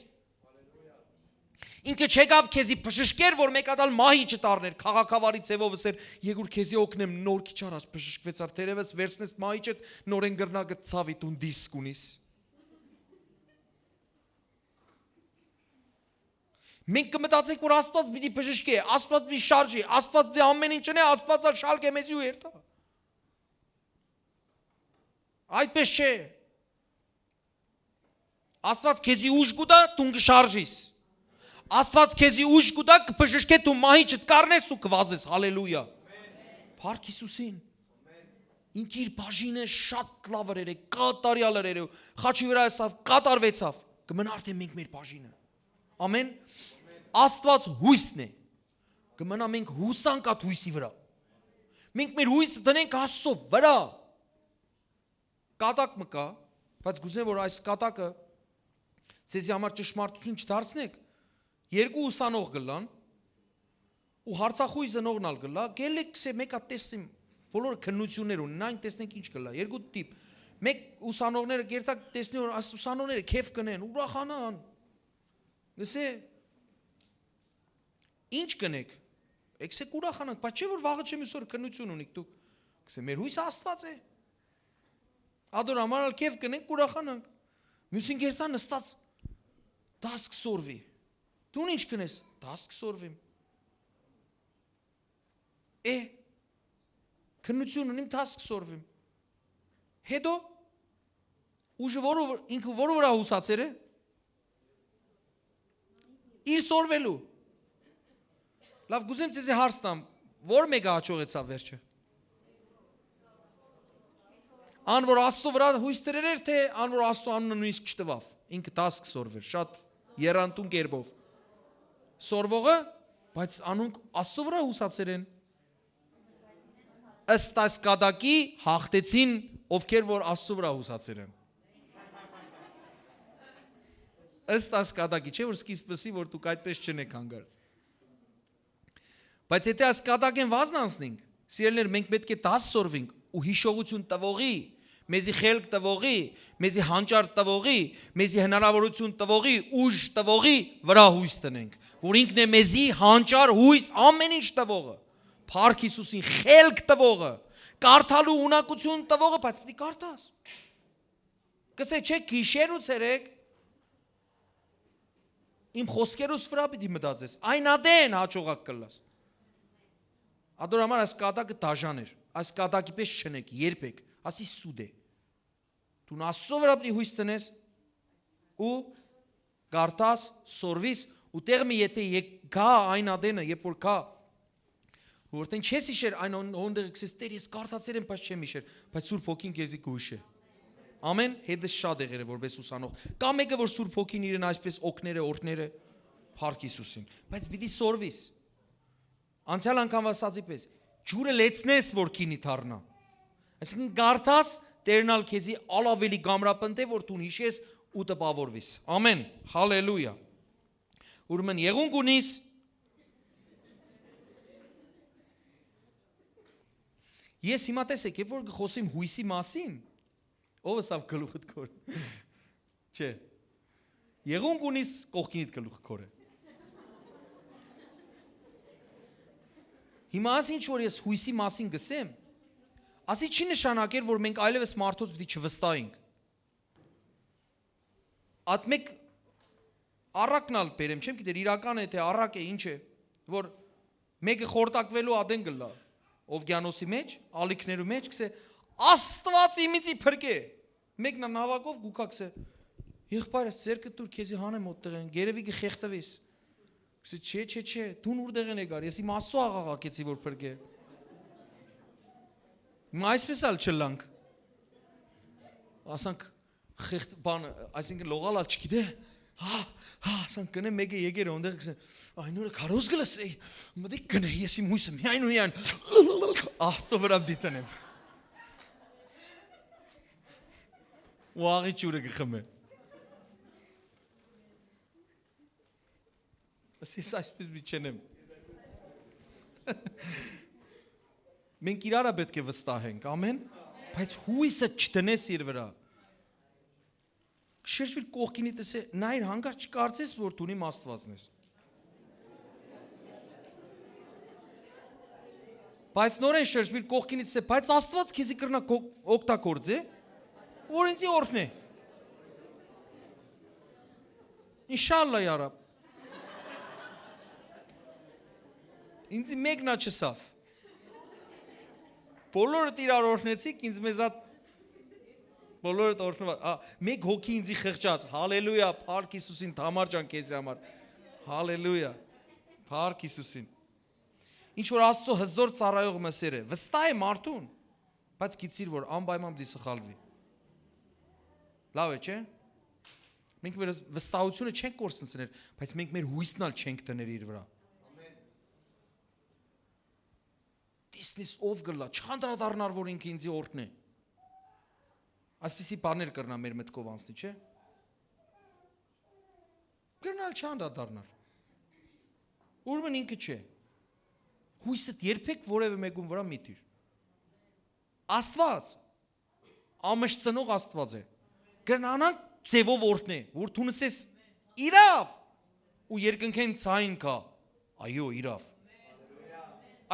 Ինքը չեկավ քեզի բժշկեր, որ մեկադալ մահի չտառներ, քաղաքավարի ձևով ասեր, եկուր քեզի օգնեմ, նոր քիչ առաջ բժշկվեցար, թերևս վերցնես մահի չդ, նորեն գրնագը ցավի տուն դիսկ ունիս։ Մենք կմտածենք, որ Աստված պիտի բժշկի, Աստված պիտի շարժի, Աստված պիտի ամեն ինչ ունի, Աստված ալ շալք է մեզի ու երթա։ Այդպես չէ։ Աստված քեզի ուժ կուտա, դու կշարժիս։ Աստված քեզի ուժ կուտա, կբժշկե, դու մահի չտկառնես ու կվազես, հալելույա։ Փառք Հիսուսին։ Ինք իր բաժինը շատ լավ էր, կատարյալ էր, խաչի վրա էսավ, կատարվեցավ, կմնա արդեն մենք մեր բաժինը։ Ամեն։ Աստված հույսն է։ Կմնա մենք հուսանք այդ հույսի վրա։ Մենք մեր հույսը տնենք Աստծո վրա։ Կատակ մը կա, բայց գուզեմ որ այս կատակը ցեզի համար ճշմարտություն չդարձնեք։ Երկու ուսանող գլան ու հարցախույս զնողն ալ գլա, գելեք սե մեկա տեսնեմ բոլորը քննություններ ունեն, այն տեսնենք ինչ գլա։ Երկու տիպ։ Մեկ ուսանողները գերտակ տեսնի որ այս ուսանողները քեֆ կնեն, ուրախանան։ Գսե ինչ կնեք։ Եկեք ուրախանանք, բայց չէ որ վաղը չեմ այսօր քննություն ունիք դուք։ Գսե մեր հույսը Աստված է։ Ադոր ամառալ քեֆ կնենք, ուրախանանք։ Մյուսին գերտա նստած դաս կսորվի։ Դու ինչ կնես։ Դաս կսորվիմ։ Քննություն ունիմ, դաս կսորվիմ։ Հետո ուժը ինքը որը վրա հուսացեր է։ Իր սորվելու։ Լավ, գուզեմ ձեզի հարց տամ, որ մեկը հաջողեցավ վերջը։ Ան որ Աստծո վրա հույս դրեր թե ան որ Աստծո անունը նույնիսկ չտվավ, ինքը դաս կսորվեր, շատ երանդուն կերպով։ Սորվողը, բայց անոնք Աստծո վրա հուսացեր են։ Ըստ այս կատակի հաղթեցին ովքեր որ Աստծո վրա հուսացեր են։ Ըստ այս կատակի, չէ որ սկիզբսի որ դուք այդպես չնեք հանգարց։ Բայց եթե այս կատակեն վազնանցնենք, սիրելիներ, մենք պետք է դաս սորվենք ու հիշողություն տվողի, մեզի խելք տվողի, մեզի հանճար տվողի, մեզի հնարավորություն տվողի, ուժ տվողի վրա հույս տնենք, որ ինքն է մեզի հանճար հույս ամեն ինչ տվողը, Փառք Հիսուսին խելք տվողը, կարդալու ունակություն տվողը, բայց պետք է կարդաս։ Կսե չէ գիշեր ու ցերեկ իմ խոսքերուս վրա պիտի մտածես, այն ադեն հաջողակ կլաս։ Ադոր համար այս կատակը դաժան էր, այս կատակի պես չնեք, երբեք, ասի սուդ է։ Դու Աստծո վրա պիտի հույս տնես ու կարդաս, սորվիս ու տեղը եթե գա այն ադենը, երբ որ գա որտեն չես իշեր այն հոնդեղը կսես Տեր ես կարդացել եմ, բայց չեմ իշեր, բայց Սուրբ Հոգին քեզի կհիշե։ Ամեն, հետը շատ եղեր է որպես ուսանող։ Կա մեկը որ Սուրբ Հոգին իրեն այսպես օգներ է, օրհներ է, Փառք Հիսուսին, բայց պիտի սորվիս։ Անցյալ անգամ ասացի պես, ջուրը լեցնես որ քինի դառնա։ Այսինքն կարդաս Տերնալ քեզի ալավելի գամրապնտե որ դու հիշես ու տպավորվիս։ Ամեն, հալելույա։ Ուրեմն եղունք ունիս Ես հիմա տեսեք, երբ որ խոսիմ հույսի մասին, ով էսավ գլուխդ քոր։ Չէ։ Եղունք ունիս կողքինիդ գլուխը քորը։ Հիմա ասի ինչ որ ես հույսի մասին գսեմ, ասի չի նշանակեր, որ մենք այլևս մարդոց պիտի չվստահենք։ Ատմեկ առակնալ բերեմ, չեմ գիտեր իրական է թե առակ է, ինչ է, որ մեկը խորտակվելու ադեն գլա, Օվգյանոսի մեջ, ալիքներու մեջ, կսե Աստված իմիցի փրկե։ Մեկն նավակով գուքա կսե եղբայրս ձերքը դուր քեզի հանեմ օտեղ են, գերևի գխեղտվես։ Կսե չէ, դու ուր դեղեն եկար, ես իմ Աստծո աղաղակեցի որ փրկե։ Հիմա այսպես ալ չլանք։ Ասանք խեղտ բան, այսինքն լողալալ չգիտե։ Ասանք գնե մեկը եկեր օնդեղ կսե Այն օրը քարոզ գլսեի, մտիկ գնե, ես իմ հույսը միայն ու միայն Աստծո վրա դիտանեմ։ Ու աղի ջուրը գխմե։ Ասես այսպես մի չենեմ։ Մենք իրարա պետք է վստահենք, ամեն, բայց հույսը չտնես իր վրա։ Շրջվիր կողքինի տեսե, նա իր հանգար չկարծես, որ դու իմ Աստվածն ես։ Բայց նորեն շրջվիր կողքինից է, բայց Աստված քեզի կրնա օգտագործե, որ ինձի օրհնե։ Ինշալլա յա Ռաբ։ Ինձի մեկնա չսավ։ Բոլորդ իրար օրհնեցիք, ինձ մեզատ բոլորդ օրհնված։ Մեկ հոգի ինձի խղճած։ Հալելույա, Փառք Հիսուսին, համար ջան քեզի համար։ Հալելույա, Փառք Հիսուսին։ Ինչ որ Աստծո հզոր ծառայող մսեր է, վստահ է մարդուն, բայց գիտիր որ անպայման պիտի սխալվի։ Լավ է, չէ՞։ Մենք մեր վստահությունը չենք կորցնել, բայց մենք մեր հույսն ալ չենք դնել իր վրա։ Դիսնիս ով գլա, չանդրադառնար որ ինքը ինձի օրհնե։ Այսպիսի բաներ կրնա մեր մտքով անցնի, չէ՞։ Կրնալ չանդրադառնար։ Ուրեմն ինքը չէ։ Հույսդ երբեք որևէ մեկում վրա մի տիր։ Աստված ամշծնող Աստված է։ Գնանանք ձևով օրհնե, որ թունսես իրավ ու երկնքեն ցայն կա։ Այո, իրավ։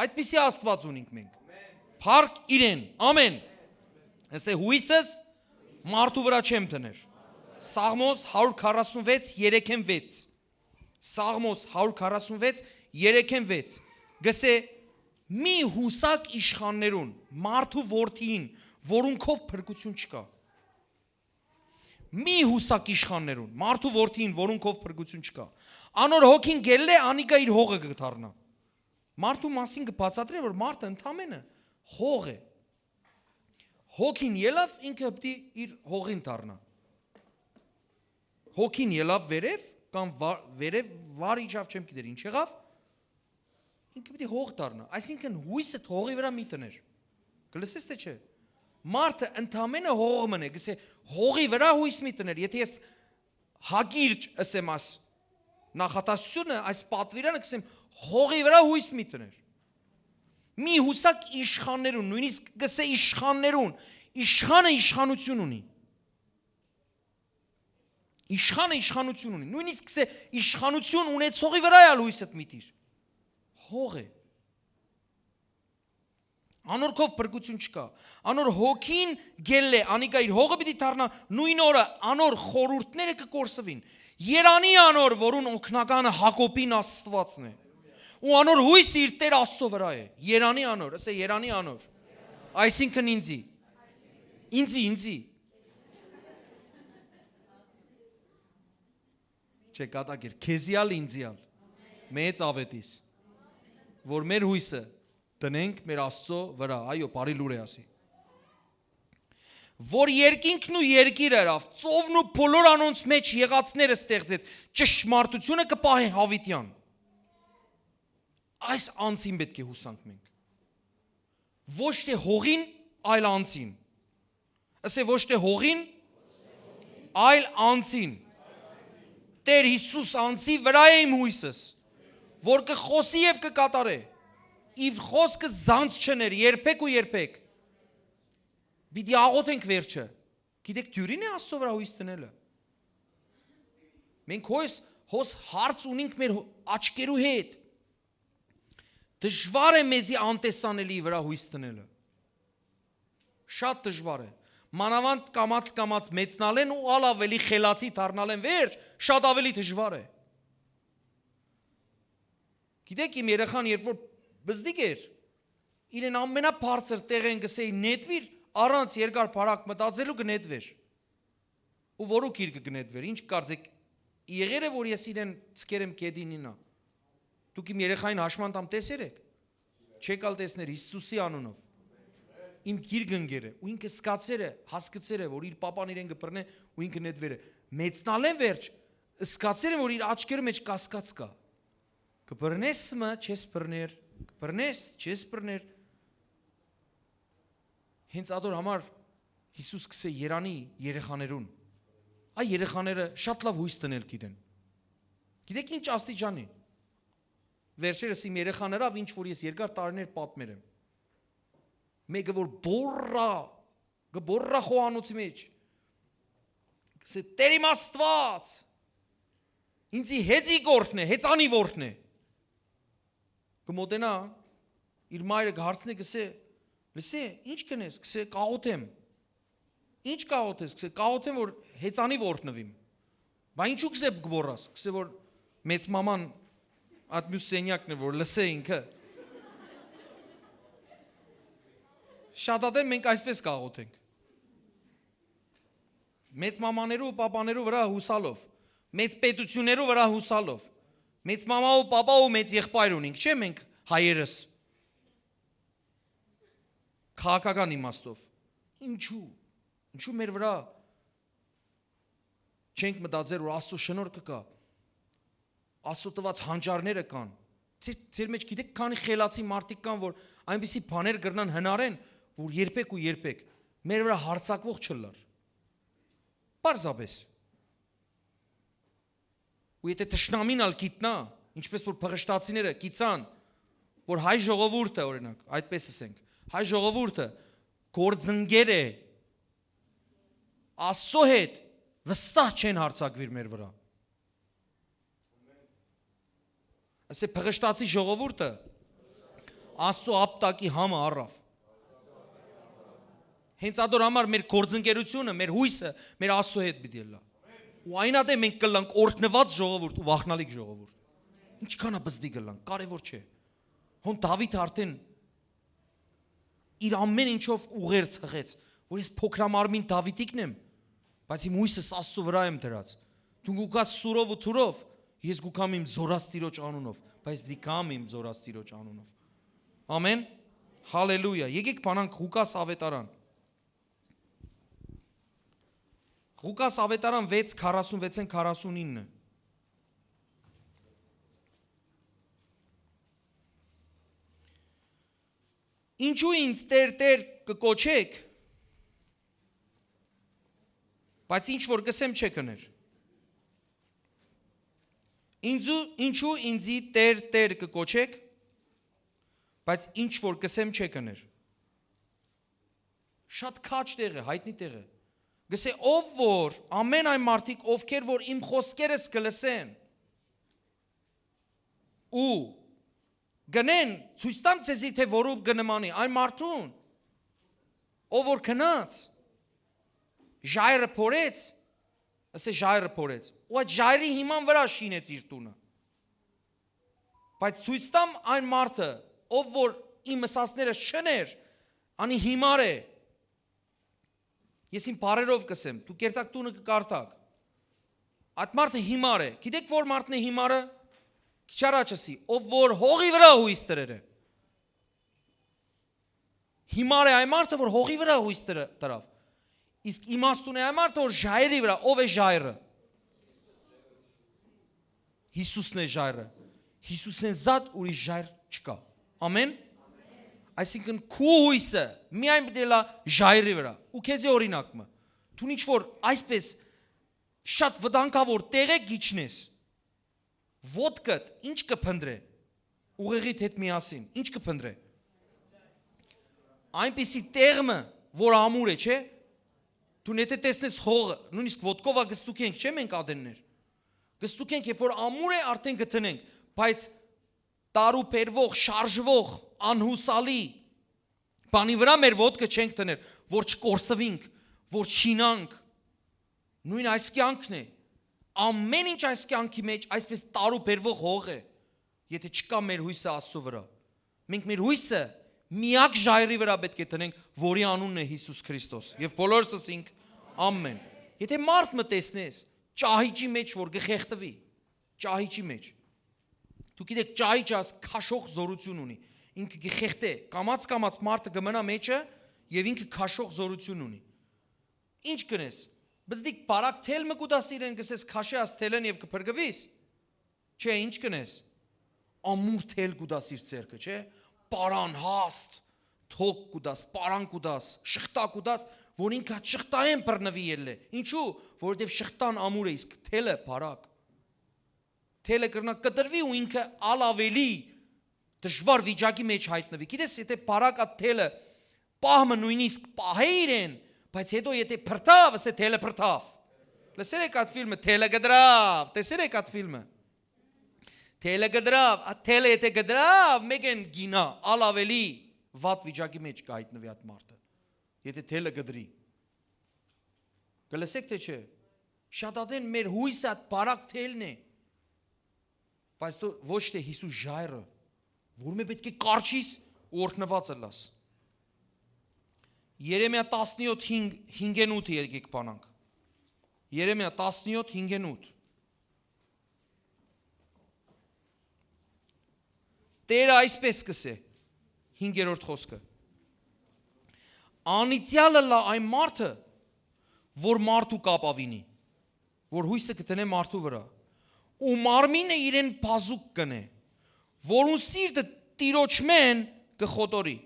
Այդպիսի Աստված ունենք մենք։ Փառք իրեն։ Ամեն։ Ասե հույսս մարդու վրա չեմ դներ։ Սաղմոս 146:3-6։ Սաղմոս 146:3-6 գսե մի հուսակ իշխաններուն մարդու որդին որոնքով փրկություն չկա։ Մի հուսակ իշխաններուն մարդու որդին որոնքով փրկություն չկա։ Անոր հոգին գելլե անիկա իր հողը կդառնա։ Մարդու մասին կբացատրի որ մարդը ընդամենը հող է։ Հոգին ելավ ինքը պետք է իր հողին դառնա։ Հոգին ելավ վերև կամ վերև վար իջավ չեմ գիտեր ինչ եղավ։ Ինքը պետք է հող դառնա։ Այսինքն հույսը հողի վրա մի տներ։ Գլսես թե չէ։ Մարդը ընդամենը հող մնե, գսե հողի վրա հույս մի տներ։ Եթե ես հագիրճ ասեմ աս նախատասությունը այս պատվիրանը գսեմ հողի վրա հույս մի տներ։ Մի հուսակ իշխաններուն, նույնիսկ գսե իշխաններուն, իշխանը իշխանություն ունի։ Իշխանը իշխանություն ունի, նույնիսկ գսե իշխանություն ունեցողի վրա է հույսդ միտիր։ Հող է։ Անորքով փրկություն չկա։ Անոր հոգին գելլե, անիկա իր հողը պիտի դառնա, նույն օրը անոր խորուրդները կկորսվին։ Երանի անոր, որուն օգնականը Հակոբին Աստվածն է։ Ու անոր հույսը իր Տեր Աստծո վրա է։ Երանի անոր, ասե երանի անոր։ Այսինքն ինձի։ Չէ, կատակեր, քեզիալ ինձիալ։ Մեծ ավետիս։ Որ մեր հույսը տնենք մեր Աստծո վրա, այո, բարի լուր է ասի։ Որ երկինքն ու երկիրը հրավ, ծովն ու բոլոր անոնց մեջ եղածները ստեղծեց, ճշմարտությունը կպահի հավիտյան։ Այս անձին պետք է հուսանք մենք։ Ոչ թե հողին, այլ անձին։ Ասե ոչ թե հողին, այլ անձին։ Տեր Հիսուս անձի վրա է իմ հույսս, որ կխոսի և կկատարե։ Իր խոսքը զանց չներ, երբեք ու երբեք։ Պիտի աղոթենք վերջը։ Գիտեք դյուրին է Աստծո վրա հույս տնելը։ Մենք հոս հարց ունենք մեր աչքերու հետ։ Դժվար է մեզի անտեսանելի վրա հույս տնելը։ Շատ դժվար է։ Մանավանդ կամաց մեծնալ են ու ավելի խելացի դառնալ են վերջ, շատ ավելի դժվար է։ Գիտեք իմ երեխան երբ որ բզդիկ էր, իրեն ամենաբարձր տեղ են գսեի նետվիր, առանց երկար բարակ մտածելու կնետվեր։ Ու որու կիր կգնետվեր, ինչ կարծեք, եղեր է, որ ես իրեն ծկերեմ կեդինինա։ Դուք իմ երեխային հաշմանդամ տեսեր եք, չեք ալ տեսներ Հիսուսի անունով, իմ գիր գնգեր է, ու ինքը սկացեր է, հասկցեր է, որ իր պապան իրեն կպրնե, ու ինքը նետվեր է, մեծնալ են վերջ, սկացեր է, որ իր աչքերը մեջ կասկած կա, կպրնես մը, չես պրներ, կպրնես, չես պրներ, հենց ադոր համար Հիսուս կսե երանի երեխաներուն, այ երեխաները շատ լավ հույս տնել գիտեն, գիտեք ինչ աստիճանի, վերջերս իմ երեխաներավ ինչ որ ես երկար տարիներ պատմեր եմ, մեկը որ բորրա խոհանոցի մեջ, կսե Տեր իմ Աստված, ինձի հեծի գործն է, հեծանի որդն է, կմոտենա, իր մայրը կհարցնի կսե, լսե, ինչ կնես, կսե կաղոթեմ, ինչ կաղոթես, կսե կաղոթեմ, որ հեծանի որդնվիմ, բա ինչու կսե կբորաս, կսե որ մեծ մաման այդ մյուս սենյակն է, որ լսե ինքը, շատատեն մենք այսպես կաղոթենք, մեծ մամաներու ու պապաներու վրա հուսալով, մեծ պետություններու վրա հուսալով, մեծ մամա ու պապա ու մեծ եղբայր ունենք, չէ մենք հայերս, քաղաքական իմաստով, ինչու մեր վրա չենք մտածեր, որ Աստծո շնորհքը կա, Աստծո տված հանճարները կան, ձեր մեջ գիտեք քանի խելացի մարդիկ կան, որ այնպիսի բաներ կրնան հնարեն, որ երբեք ու երբեք մեր վրա հարցակվող չլար, պարզապես, ու եթե թշնամին ալ գիտնա, ինչպես որ փղշտացիները գիծան, որ հայ ժողովուրդը, օրինակ, այդպես ասենք, հայ ժողովուրդը գործընկեր է Աստծո հետ վստահ չեն հարցակվիր մեր վրա։ Ասե փղշտացի ժողովուրդը Աստծո ապտակի համը առավ։ Հենց ադոր համար մեր գործընկերությունը, մեր հույսը մեր Աստծո հետ պիտի լա։ Ու այնադե մենք կլանք օրհնված ժողովուրդ ու վախնալիք ժողովուրդ։ Ինչքան է բզդի գլանք, կարևոր չէ։ Հոն Դավիթը արդեն իր ամեն ինչով ուղեր ցղեց, որ ես փոքրամարմին Դավիթիկն եմ, բայց իմ հույսս Աստծո վրա եմ դրած։ Դու գուկաս սուրով ու թուրով, ես գուկամ իմ զորաստիրոջ անունով, բայց պիտի կամ իմ զորաստիրոջ անունով։ Ամեն։ Հալելույա։ Եկեք բանանք Ղուկաս ավետարան։ Ղուկաս ավետարան 6:46-49։ Ինչու ինձ Տեր կկոչեք, բայց ինչ որ գսեմ չկներ։ Ինչու ինձի Տեր կկոչեք, բայց ինչ որ գսեմ չկներ։ Շատ քաչ տեղ է, հայտնի տեղ է։ Գսե ով որ ամեն այն մարդիկ ովքեր որ իմ խոսքերս կլսեն ու գնեն ցույց տամ ցեզի թե որով գնմանի այն մարդուն ով որ քնած ժայռը փորեց ասե ժայռը փորեց ու այդ ժայռի հիման վրա շինեց իր տունը բայց ցույց տամ այն մարդը ով որ իմ ասածները չներ անի հիմար է ես իմ բարերով կսեմ դու կերտակ տունը կկարտակ այդ մարդը հիմար է գիտեք որ մարդն է հիմարը քիչ առաջացի ով որ հողի վրա հույս դրեր է հիմար է այն մարդը որ հողի վրա հույս դրավ իսկ իմաստուն է այն մարդը որ ժայռի վրա ով է ժայռը Հիսուսն է ժայռը Հիսուսն զատ ուրիշ ժայռ չկա ամեն այսինքն քու հույսը միայն պետք է լա ժայռի վրա ու քեզի օրինակը դու ինչ որ այսպես շատ վտանգավոր տեղ է գիչնես ոդկդ ինչ կփնդրե ուղեղիդ հետ միասին ինչ կփնդրե այնպիսի տեղը որ ամուր է չէ դու եթե տեսնես հողը նույնիսկ ոդկովա գստուկ ենք չէ մենք ադեններ գստուկ ենք երբ որ ամուր է արդեն գտնենք բայց տարու փերվող շարժվող անհուսալի բանի վրա մեր ոդկը չենք տներ որ չկորսվինք որ չինանք նույն այս կյանքն է ամեն ինչ այս կյանքի մեջ այսպես տարու բերվող հող է եթե չկա մեր հույսը Աստծո վրա մենք մեր հույսը միակ ժայռի վրա պետք է տնենք որի անունն է Հիսուս Քրիստոս եւ բոլորս ասենք ամեն եթե մարդ մը տեսնես ճահիճի մեջ որ գխեղտվի ճահիճի մեջ դու գիտեք ճահիճը քաշող զորություն ունի ինքը գխեղտ է կամած մարդը գմնա մեջը եւ ինքը քաշող զորություն ունի ինչ կնես բզդիկ բարակ թել մը կուտաս իրեն գսես քաշե աս թելեն եւ կփրկվիս չէ ինչ կնես ամուր թել կուտաս իր ցերկը չէ պարան հաստ թոք կուտաս պարան կուտաս շղտա կուտաս որ ինքը շղտային բռնվի ելլե ինչու որովհետեւ շղտան ամուր է իսկ թելը բարակ թելը կրնա կտրվի ու ինքը ալավելի դժվար վիճակի մեջ հայտնվի գիտես եթե բարակա թելը պահմը նույնիսկ պահե իրեն բայց հետո եթե փրտավ ասե թելը փրտավ լսել եք այդ ֆիլմը թելը գդրավ տեսել եք այդ ֆիլմը թելը գդրավ թելը եթե գդրավ մեկեն գինա ալավելի վատ վիճակի մեջ կհայտնվի այդ մարդը եթե թելը գդրի կլսեք թե չէ շատ ադեն մեր հույսը այդ բարակ թելն է բայց դու ոչ թե Հիսուս ժայռը որ մե պետք է կարճիս ու օրհնվածը լաս Երեմիա 17:5-8 եկեք բանանք Երեմիա 17:5-8 Տերը այսպես կսե 5-րդ խոսքը Անիծյալը լա այն մարդը որ մարդու կապավինի որ հույսը կտնե մարդու վրա ու մարմինը իրեն բազուկ կնե որուն սիրտը տիրոջմեն կխոտորի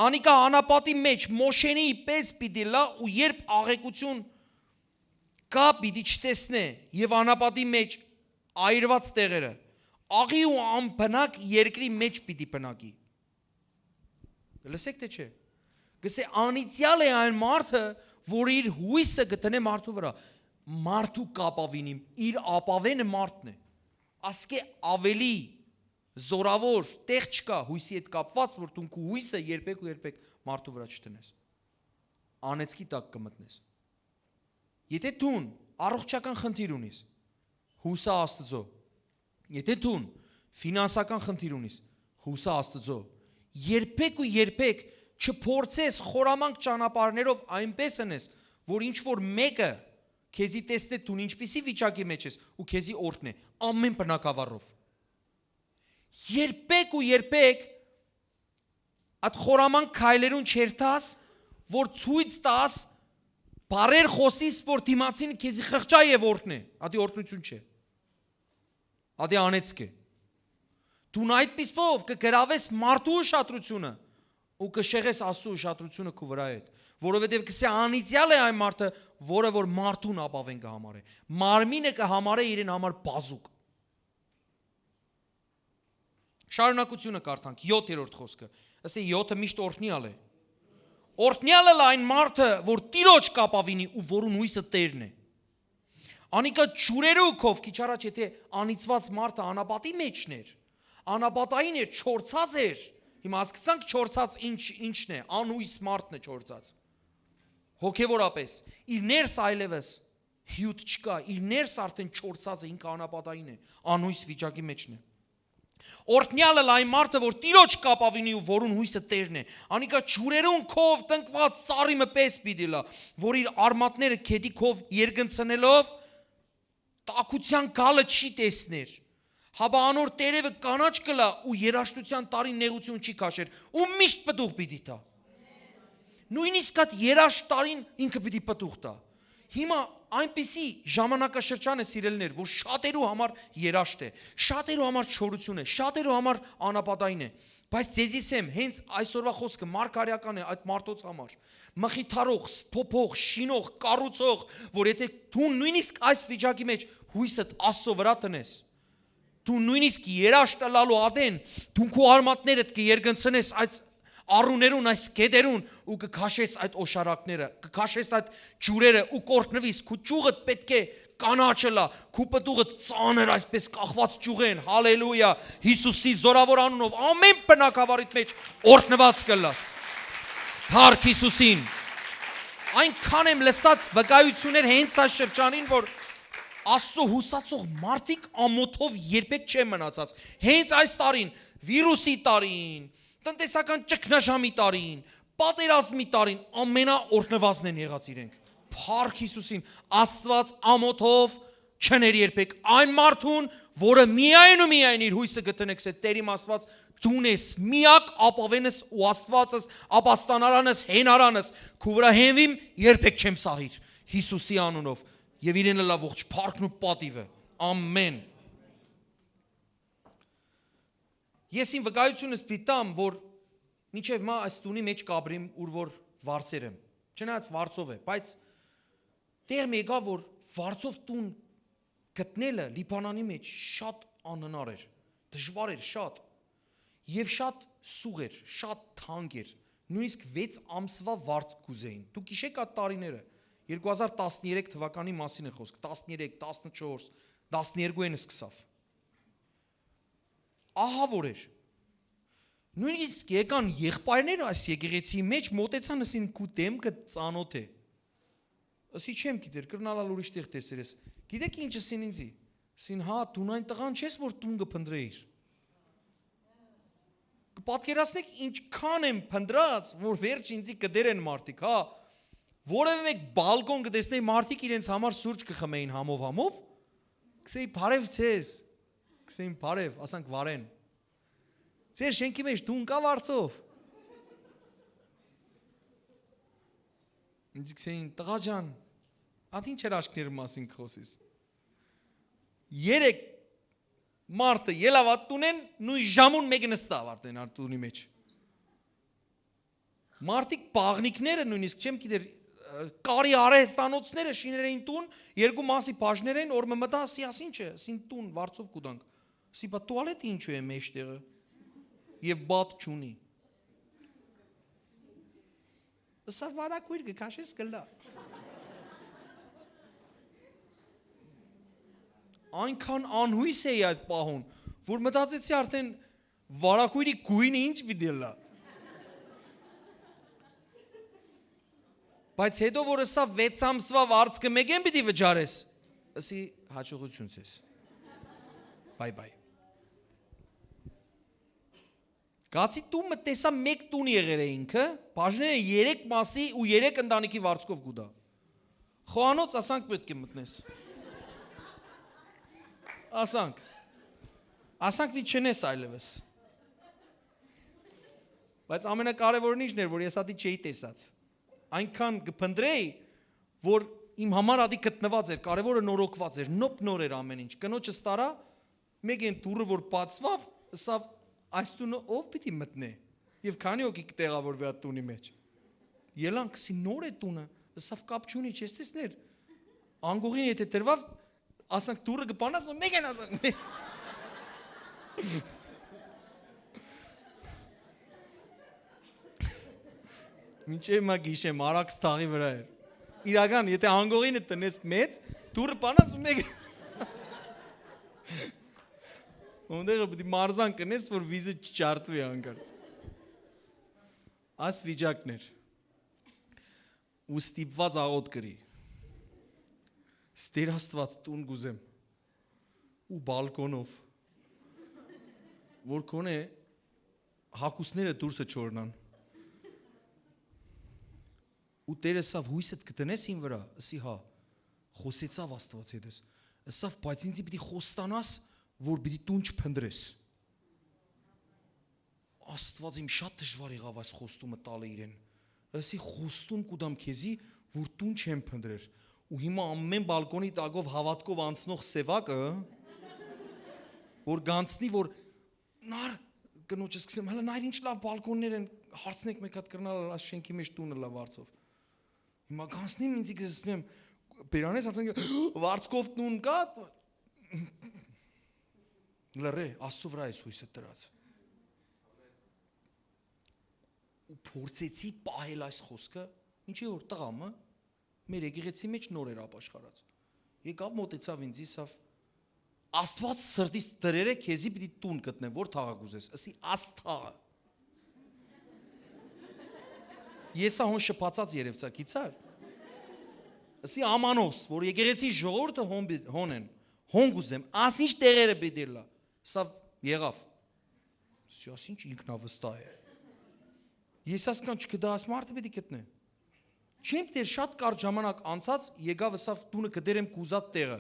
Անիկա անապատի մեջ մոշենի պես պիտի լա ու երբ աղեկություն կա պիտի չտեսնե եւ անապատի մեջ այրված տեղերը աղի ու անբնակ երկրի մեջ պիտի բնակի լսեք թե չէ Գսե անիցիալ է այն մարդը, որ իր հույսը գտնե մարդու վրա։ Մարդու կապավին իր ապավենը մարդն է։ Ասկե ավելի զորավոր տեղ չկա հույսի հետ կապված, որ դու քո հույսը երբեք ու երբեք մարդու վրա չտնես։ Անեծքի տակ կմտնես։ Եթե դու առողջական խնդիր ունես, հուսա Աստծո։ Եթե դու ֆինանսական խնդիր ունես, հուսա Աստծո։ Երբեք ու երբեք չփորձես խորամանկ ճանապարհներով այնպես անես, որ ինչ որ մեկը քեզի տեսնե դու ինչպիսի վիճակի մեջ ես ու քեզի օրհնե ամեն բնակավարով։ Երբեք ու երբեք այդ խորամանկ քայլերուն չերթաս, որ ցույց տաս բարեր խոսիս, որ դիմացին քեզի խղճա եւ օրհնե, ադի օրհնություն չէ։ Ադի անեծք է։ Դու այդպիսով կգրավես մարդու ուշադրությունը ու կշեղես Աստծո ուշադրությունը քո վրա հետ, որովհետև կսե անիծյալ է այն մարդը, որը որ մարդուն ապավեն կհամարե։ Մարմինը կհամարե իրեն համար բազուկ։ Շարունակությունը կարդանք 7-րդ խոսքը։ Ասե 7-ը միշտ օրհնյալ է։ Օրհնյալը այն մարդը, որ Տիրոջ կապավինի ու որուն հույսը Տերն է։ Անիկա ջուրերու քով քիչ առաջ եթե անիծված մարդը անապատի մեջն էր, անապատային էր, չորցած էր։ Հիմա հասկացանք չորցած ինչն է, անհույս մարդն է չորցած։ Հոգևորապես իր ներս այլևս հյութ չկա, իր ներս արդեն չորցած է, ինքը անապատային է, անհույս վիճակի մեջն է։ Օրհնյալը այն մարդը, որ Տիրոջ կապավինի ու որուն հույսը Տերն է, անիկա ջուրերուն քով տնկված ծառիմը պես պիտի լա, որ իր արմատները քեդի քով երգնցնելով տակության գալը չի տեսներ։ Հաբա անոր տերևը կանաչ կլա ու երաշտության տարին նեղություն չի քաշեր ու միշտ պտուղ պիտի տա։ Նույնիսկ այդ երաշտ տարին ինքը պիտի պտուղ տա։ Հիմա այնպիսի ժամանակաշրջան է սիրելիներ, որ շատերու համար երաշտ է, շատերու համար չորություն է, շատերու համար անապատային է, բայց ձեզիս եմ հենց այսօրվա խոսքը մարգարեական է այդ մարդոց համար։ Մխիթարող, սփոփող, շինող, կառուցող, որ եթե դու նույնիսկ այս վիճակի մեջ հույսդ Աստծո վրա տնես, դու նույնիսկ երաշտ տալու ադեն, դու քո արմատներդ կերգնցնես այդ առուներուն, այս գետերուն ու կքաշես այդ օշարակները, կքաշես այդ ջուրերը ու կորտնվիս, քո ճյուղդ պետք է կանաչը լա, քո պտուղը ծանր այսպես կախված ճյուղեն, հալելույա, Հիսուսի զորավոր անունով ամեն բնակավարիդ մեջ օրհնված կլաս։ Փառք Հիսուսին։ Այնքան եմ լսած վկայություններ հենց այս շրջանին, որ Աստծո հուսացող մարդիկ ամոթով երբեք չեն մնացած։ Հենց այս տարին, վիրուսի տարին, տնտեսական ճգնաժամի տարին, պատերազմի տարին ամենաօրհնվածն են եղած իրենք։ Փառք Հիսուսին, Աստված ամոթով չներ երբեք այն մարդուն, որը միայն ու միայն իր հույսը գտնեք սե Տեր իմ Աստված դուն ես միակ ապավենս ու Աստվածս, ապաստանարանս, հենարանս, քո վրա հենվիմ երբեք չեմ սահիր Հիսուսի անունով։ Եվ իրենը լավ ողջ փառքն ու պատիվը, ամեն։ Ես իմ վկայությունս պիտամ, որ մինչև մա այս տունի մեջ կաբրիմ, ուր որ վարձեր եմ, չնայած վարձով է, բայց տեղ մեկա, որ վարձով տուն գտնելը Լիբանանի մեջ շատ անհնար էր, դժվար էր շատ, և շատ սուղ էր, շատ թանկ էր, նույնիսկ 6 ամսվա վարձ կուզեին, դուք իշեք այդ տարիները, 2013 թվականի մասին է խոսք, 13, 14, 12-ն սկսավ։ Ահա որ էր։ Նույնիսկ եկան եղբայրները այս եկեղեցի մեջ մոտեցան ասին քու դեմքը ծանոթ է։ Ասի չեմ գիտեր, կրնալալ ուրիշ տեղ տեսել ես։ Գիտեք ինչ ասին ինձի։ Ասին հա, դու այն տղան չես, որ տուն կփնտրեիր։ Կպատկերացնեք ինչքան եմ փնտրած, որ վերջ ինձի կդերեն մարդիկ, հա։ Որևէ մեկ բալկոն կտեսնեի մարդիկ իրենց համար սուրճ կխմեին համով, կսեի բարև ձեզ, կսեին բարև, ասանք վարեն, ձեր շենքի մեջ դուն կա վարձով, ինձ կսեին տղա ջան, ատ ինչ էր աշկների մասին կխոսիս, 3 մարդը ելավատ տունեն, նույն ժամուն մեկը նստավ արդեն ար տունի մեջ, մարդիկ պաղնիկները նույնիսկ չեմ գիտեր կարի արհեստանոցները շիներ էին տուն, 2 մասի բաժներ էին, որ մտա ասի ասին չէ, ասին տուն վարձով կուտանք, ասի բա տուալետ ինչու է մեջտեղը, և բատ չունի, Սա վարակույր կքաշես գլա։ Այնքան անհույս էի այդ պահուն, որ մտածեցի արդեն վարակույրի գույնը ինչ պիտի լա։ Բայց հետո որ սա 6 ամսվա վարձքը մեկեն պիտի վճարես, ասի հաջողություն ցես։ Բայ։ Գացի տունը տեսա մեկ տուն եղեր է ինքը, բաժները 3 մասի ու 3 ընտանիքի վարձկով գուտա։ Խոհանոց ասանք պետք է մտնես։ Ասանք մի չնես այլևս։ Բայց ամենակարևորն ինչն էր, որ ես ադի չէի տեսած։ Այնքան կփնդրեի, որ իմ համար ադի գտնված էր, կարևորը նորոգված էր, նոր էր ամեն ինչ։ Կնոջս տարա, մեկ են դուրը որ բացվավ, սա այս տունը ով պիտի մտնե։ Եվ քանի հոգի կտեղավորվի այդ տունի մեջ։ Ելանք, սի նոր է տունը, սա կապ չունի, չես տեսներ։ Անգողին եթե դրվավ, ասանք դուրը կբանաս, մեկ են ասանք։ Մինչև մա գիշեմ, արաքս թաղի վրա էր։ Իրական, եթե անգողինը տնես մեծ, դուրը բանաս ու մեկ են։ Ոնդեղը պիտի մարզան կնես, որ վիզը չճարտվի անգարց։ Այս վիճակներ ու ստիպված աղոտ կրի։ Ստեր Աստված տուն գուզեմ ու բալկոնով, որ կոնե հակուսները դուրսը չորնան։ Ու Տերը սավ հույսդ կտնես իմ վրա, ասի հա, խոսեցավ Աստված հետս, ասավ, բայց ինձի պիտի խոստանաս, որ պիտի տուն չփնդրես։ Աստված իմ շատ դժվար եղավ այս խոստումը տալը իրեն։ Ասի խոստում կուտամ քեզի, որ տուն չեմ փնդրեր։ Ու հիմա ամեն բալկոնի տակով հավատքով անցնող սևակը, որ գանցնի, որ նար կնոջս կսեմ, հələ նայր ինչ լավ բալկոններ են, հարցնեք մեկ հատ կրնալ այս շենքի մեջ տունը լավ վարձով։ Հիմա գանցնիմ ինձի կզսպեմ, բերանես արդեն վարձկով տուն կա, լրե, Աստծո վրա ես հույսը տրած։ Ու փորձեցի պահել այս խոսքը, ինչի որ տղամը մեր եկեղեցի մեջ նոր էր ապաշխարած։ Եկավ մոտեցավ ինձ, ասավ, Աստված սրտից դրեր է քեզի պիտի տուն գտնեմ, որ թաղակ ուզես, ասի Աստղը։ Եսա հոն շփացած երևցակիցար։ Ասի ամանոս, որ եկեղեցի ժողովուրդը հոն են, հոն գուզեմ, ասինչ տեղերը պիտի լա։ Սա եղավ։ Սա ասինչ ինքնավստահ է։ Ես ասկան չկդա աս մարդը պիտի գտնե։ Չեմ դեր շատ կարճ ժամանակ անցած եկավ սա տունը կդերեմ կուզած տեղը։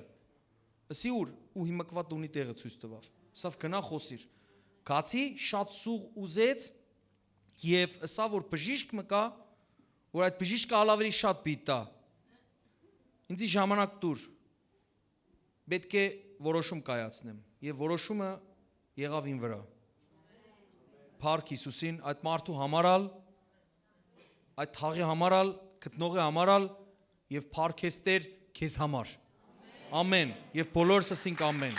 Ասի ուր ու հիմա կվա տունի տեղը ցույց տվավ։ Սա գնա խոսիր։ Գացի շատ սուղ ուզեց եւ սա որ բժիշկ մկա, որ այդ բժիշկը ալավերի շատ պիտա։ Ինձի ժամանակ դուր։ Պետք է որոշում կայացնեմ եւ որոշումը եղավ իմ վրա։ Փառք Հիսուսին, այդ մարդու համարալ, այդ թաղի համարալ, գտնողի համարալ եւ փառքես Տեր քեզ համար։ Ամեն, եւ բոլորս ասենք ամեն։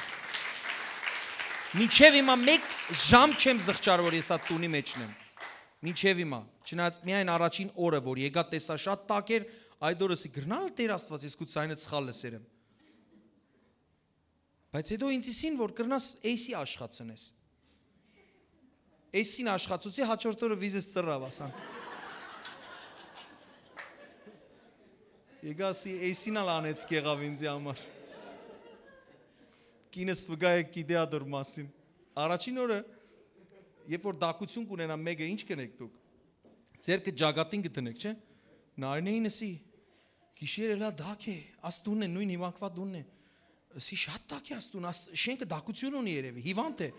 Մինչև հիմա մեկ ժամ չեմ զղջար, որ ես այդ տունի մեջն եմ։ Մինչև հիմա, չնայած միայն առաջին օրը, որ եկա տեսա շատ տաք էր, այդ օրը ասի գրնալ Տեր Աստված, ես քո ցայնը սխալ լսեր եմ։ Բայց հետո ինձ իսին, որ կրնաս էյսի աշխատցնես։ Էյսին աշխատուցի հաջորդ օրը վիզես ծռավ ասան։ Եկասի էյսին ալ անեց կեղավ ինձի համար։ Կինս վգա է գիտեադոր մասին։ Առաջին օրը, երբ որ դակություն կունենա մեկը, ինչ կնեք դուք։ Ձերքը ջագատին գտնեք, չէ։ Նայրնեին ասի, գիշեր էլա դակ է, աստուն է, նույն հիմակվա դունն է։ Ասի շատ տակ է աստուն, շենքը դակություն ունի երևի, հիվանդ է։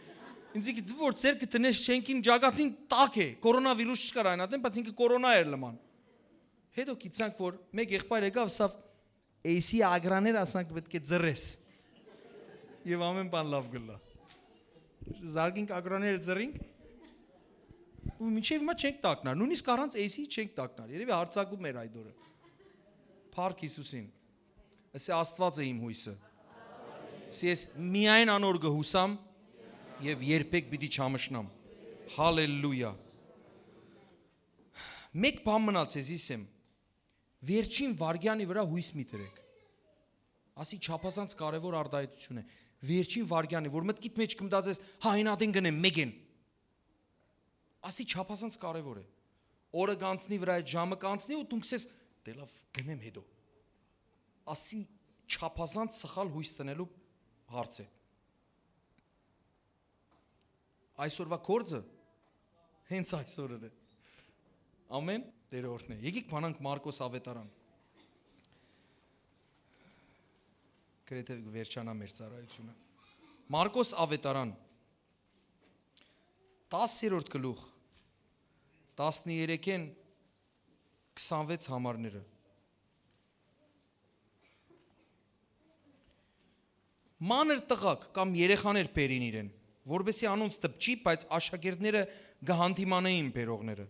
Ինձ գիտի որ ձերքը տնես շենքին ջագատին տակ է, կորոնավիրուս չկար այն ատեն, բայց ինքը կորոնա էր լման։ Հետո գիտանք որ մեկ եղբայր եկավ, սա էյսի ագրաներ ասանք պետք է ձռես։ Եվ ամեն բան լավ գլա։ Զարգինք ագրաները ձռինք։ Ու մինչև հիմա չենք տակնար, նույնիսկ առանց էյսի չենք տակնար։ Երևի հարցակում էր այդ օրը։ Փառք Հիսուսին։ Ասի Աստված է իմ հույսը։ Ասի ես միայն անոր գհուսամ եւ երբեք պիտի չամշնամ։ Հալելույա։ Մեկ բան մնաց ես իսեմ, վերջին վարգյանի վրա հույս մի դրեք, ասի չափազանց կարևոր արտահայտություն է, վերջին վարգյանի, որ մտքիդ մեջ կմտածես, այն ադին գնեմ, մեկ են, ասի չափազանց կարևոր է, օրը կանցնի վրա այդ ժամը կանցնի ու դու կսես, դե լավ գնեմ հետո, ասի չափազանց սխալ հույս տնելու հարց է, այսօրվա կորձը, հենց այսօրն է, ամեն Տերորդն է, եկիք բանանք Մարկոս ավետարան, գրեթե վերջանա մեր ծառայությունը, Մարկոս ավետարան, 10-րդ գլուխ, 13-ին 26 համարները, մանր տղակ կամ երեխաներ բերին իրեն, որպեսզի անոնց տպչի, բայց աշակերտները կհանդիմանեին բերողները,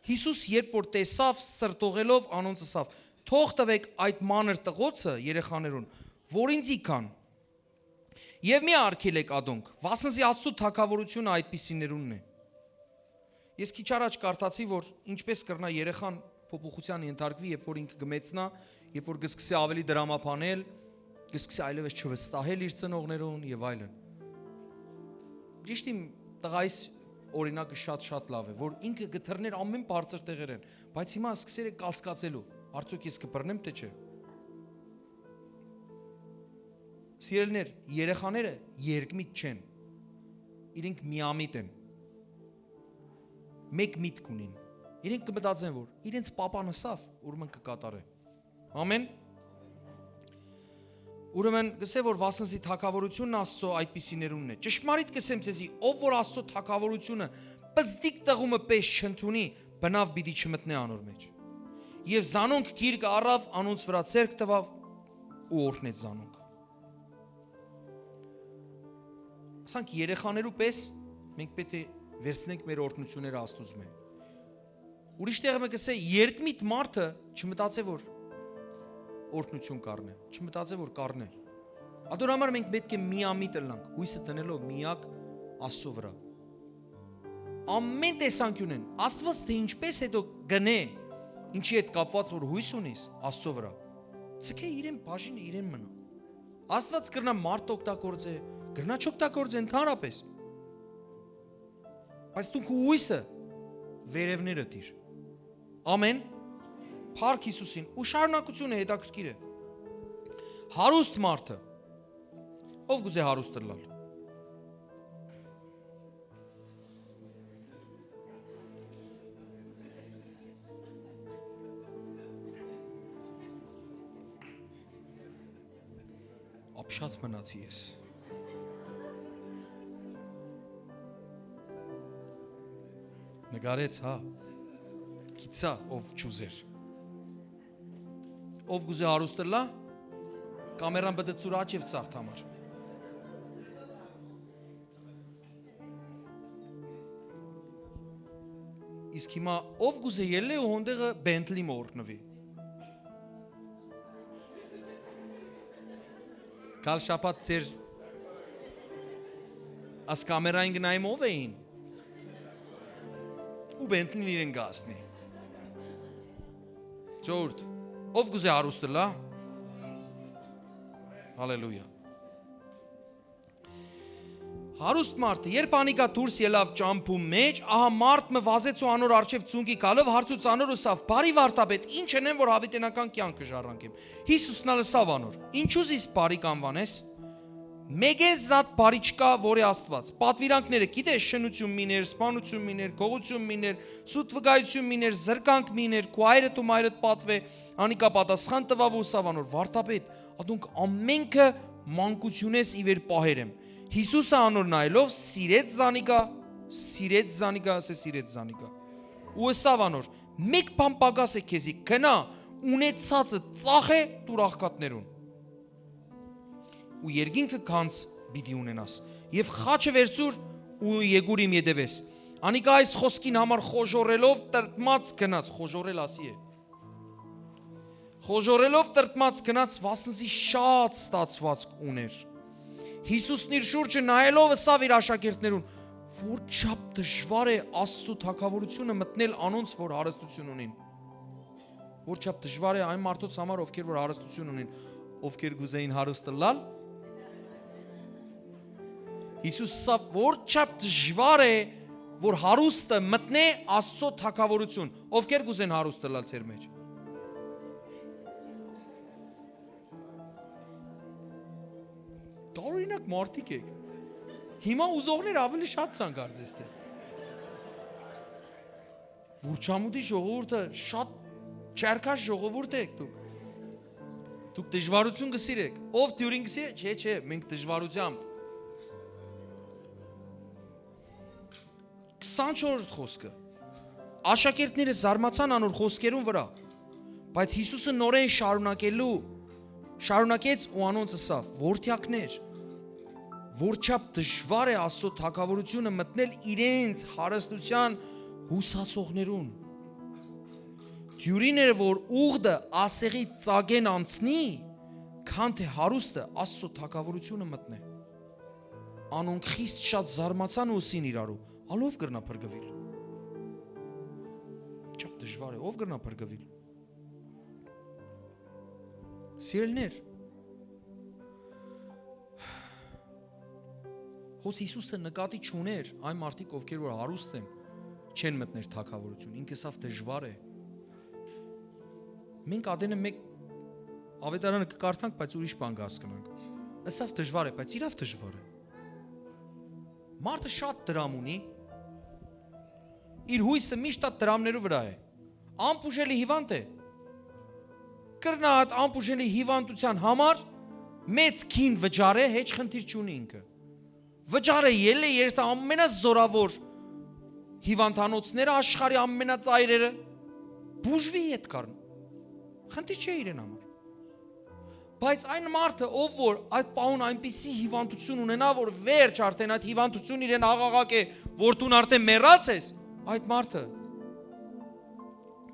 Հիսուս երբ որ տեսավ սրտողելով անոնց ասավ, թող տվեք այդ մանր տղոցը երեխաներուն, որ ինձ իկան, և մի արգելեք ադոնք, վասնզի Աստծու թագավորությունը այդպիսիներունն է, ես քիչ առաջ կարդացի, որ ինչպես կրնա երեխան փոփոխության ենթարկվի, երբ որ ինքը կմեծնա, երբ որ կսկսի ավելի դրամապանել, կսկսի այլևս չվստահել իր ծնողներուն եւ այլն։ Ճիշտ իմ տղայիս օրինակը շատ լավ է, որ ինքը գթռներ ամեն բարձր տեղերեն, բայց հիմա սկսել է կասկածելու, արդյոք ես կբռնեմ թե չէ։ Սիրելիներ, երեխաները երկմիտ չեն, իրենք միամիտ են, մեկ միտք ունին, իրենք կմտածեն, որ իրենց պապան ասավ, ուրեմն կկատարե, ամեն, ուրեմն գսե, որ վասնզի թագավորությունն Աստծո այդպիսիներունն է, ճշմարիտ կսեմ ձեզի, ով որ Աստծո թագավորությունը պզդիկ տղումը պես չընդունի, բնավ պիտի չմտնե անոր մեջ, և զանոնք գիրկը առավ, անոնց վրա ցերկ տվավ ու օրհնեց զանոնք։ Ասանք երեխաներու պես մենք պետք է վերցնենք մեր օրհնությունները Աստծուց մե։ Ուրիշ տեղը մենք ասե երկմիտ մարդը չմտածե որ օրհնություն կառնե, չմտածե որ կառնե։ Ադոր համար մենք պետք է միամիտ ըլնանք, հույսը տնելով միակ Աստծո վրա։ Ամեն տեսանկյունեն Աստված թե ինչպես հետո գնե, ինչի հետ կապված որ հույս ունիս Աստծո վրա։ Ցկե իրեն բաժինը իրեն մնա։ Աստված կրնա մարդ օգտագործե, կրնա չօգտագործե ընդհանրապես։ Բայց դու քո հույսը վերևները դիր։ Ամեն։ Փառք Հիսուսին ու շարունակությունը հետաքրքիր է։ Հարուստ մարդը, ով գուզե հարուստ լալ։ Ապշած մնացի ես։ Նգարեց, հա, գիծա, ով չուզեր։ Ով գուզե հարուստը լա, կամերան բդը ծուր աչ և ծաղթ համար։ Իսկ հիմա ով գուզե ելլե ու հոնդեղը բենտլի մորտնվի։ Կալ շապատ ծեր աս կամերային գնայիմ ով էին ու բենտլին իրեն գասնի։ Ճորդ Ով գուզե հարուստը լա, հալելույա, հարուստ մարդը, երբ անիկա դուրս ելավ ճամփու մեջ, ահա մարդ մը վազեց ու անոր արջև ծունկի կալով, հարցուց անոր ուսավ, բարի վարտապետ, ինչ ենեմ, որ հավիտենական կյանքը ժառանգեմ, Հիսուսն ալսավ անոր, ինչու զիս բարի կանվանես, մեգեզ զատ բարի չկա, որի Աստված, պատվիրանքները գիտես շնություն միներ, սպանություն միներ, գողություն միներ, սուտ վգայություն միներ, զրկանք միներ, քո այրդ ու մայրդ պատվե, անիկա պատասխան տվավ ու ուսավ անոր, վարտապետ, ադունք ամենքը մանկությունես ի վեր պահերեմ, Հիսուսը անոր նայելով սիրեց զանիկա, ու ուսավ անոր, մեկ բան պակաս է քեզի, գնա, ունեցածը ծախե տուր աղքատներուն, ու երկինքը քանց պիտի ունենաս, և խաչը վերցուր ու եկուր իմ ետևես, անիկա այս խոսքին համար խոժորելով տրտմած գնաց, խոժորել ասի է, խոժորելով տրտմած գնաց, վասնզի շատ ստացվածք ուներ, Հիսուսն իր շուրջը նայելով ըսավ իր աշակերտներուն, Որչափ դժվար է Աստծո թագավորությունը մտնել անոնց, որ հարստություն ունին։ Որչափ դժվար է այն մարդոց համար, ովքեր որ հարստություն ունին, ովքեր գուզեին հարուստ լալ։ Հիսուսը որչափ դժվար է, որ հարուստը մտնե Աստծո թագավորություն, ովքեր գուզեն հարուստ լալ ձեր մեջ։ Տարօրինակ մարդիկ եք։ Հիմա ուզողներ ավելի շատ ցանկարձես թե։ Բուրչամուտի ժողովուրդը շատ չարքաշ ժողովուրդ եք դուք։ Դուք դժվարություն գսիրեք։ Ով դյուրին գսիրե։ Չէ, մենք դժվարությամբ։ 24-րդ խոսքը։ Աշակերտները զարմացան անոր խոսքերուն վրա, բայց Հիսուսը նորեն շարունակեց ու անոնց ասավ. «Որդյակներ, որչափ դժվար է Աստծո թագավորությունը մտնել իրենց հարստության հուսացողներուն։ Դյուրիները, որ ուղդը ասեղի ծագեն անցնի, քան թե հարուստը Աստծո թագավորությունը մտնե»։ Անոնք խիստ շատ զարմացան ու ասին իրարու. «Ալով գրնա փրկվել»։ Չափ դժվար է, ով գրնա փրկվել։ Սիրելիներ, հոս Հիսուսը նկատի չուներ այն մարդիկ, ովքեր որ հարուստ են, չեն մտներ թագավորություն, ինքը սավ դժվար է։ Մենք ադենը մեկ ավետարանը կկարդանք, բայց ուրիշ բան կհասկանանք։ Սավ դժվար է, բայց իրավ դժվար է։ Մարդը շատ դրամ ունի, իր հույսը միշտ այդ դրամներու վրա է։ Անպուժելի հիվանդ է։ Կրնա այդ անպուժելի հիվանդության համար մեծ քին վճարե, հեչ խնդիր չունի ինքը։ Վճարը ելը երթա ամենազորավոր հիվանդանոցները աշխարհի ամենածայրերը բուժվի հետ կառն։ Խնդիր չէ իրեն համար։ Բայց այն մարդը, ով որ այդ պահուն այնպիսի հիվանդություն ունենա, որ վերջ արդեն այդ հիվանդություն իրեն աղաղակ է, որ դու արդեն մեռած ես, այդ մարդը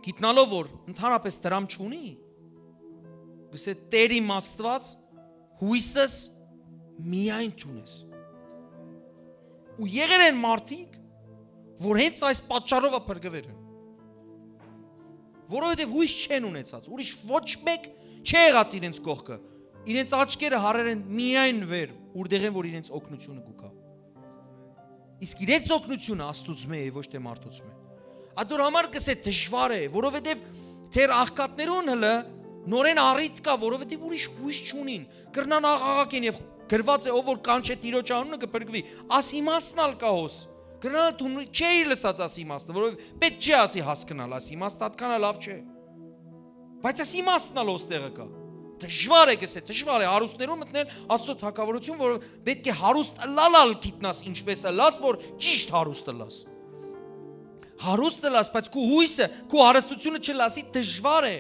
գիտնալով որ ընդհանրապես դրամ չունի, գսե Տեր իմ Աստված հույսս միայն չունես։ Ու եղել են մարդիկ, որ հենց այս պատճառով փրկվել են։ Որովհետև հույս չեն ունեցած, ուրիշ ոչ մեկ չի եղած իրենց կողքը, իրենց աչքերը հարեր են միայն վեր, ուրդեղ են, որ իրենց օգնությունը գուկա։ Իսկ իրենց օգնությունը Աստծուց է, ոչ թե մարդուց է։ Ադոր համար կսե դժվար է, որովհետև թեր աղքատներուն հլը նորեն առիթ կա, որովհետև ուրիշ հույս չունին, կրնան աղաղակ են եւ գրված է, ով որ կանչե Տիրոջ անունը կփրկվի, աս իմաստնալ կա հոս։ Կրնան դու չի լսած աս իմաստը, որովհետև պետք չի ասի հասկանալ, աս իմաստը այդքան լավ չէ։ Բայց աս իմաստնալ ոստեղը կա։ Դժվար է գսե, դժվար է հարուստներում մտնել Աստծո թագավորություն, որ պետք է հարուստ լալալ գիտնաս, ինչպես լաս, որ ճիշտ հարուստ լաս։ Հարուստ լաս, բայց քու հույսը, քու հարստությունը չլասի դժվար է։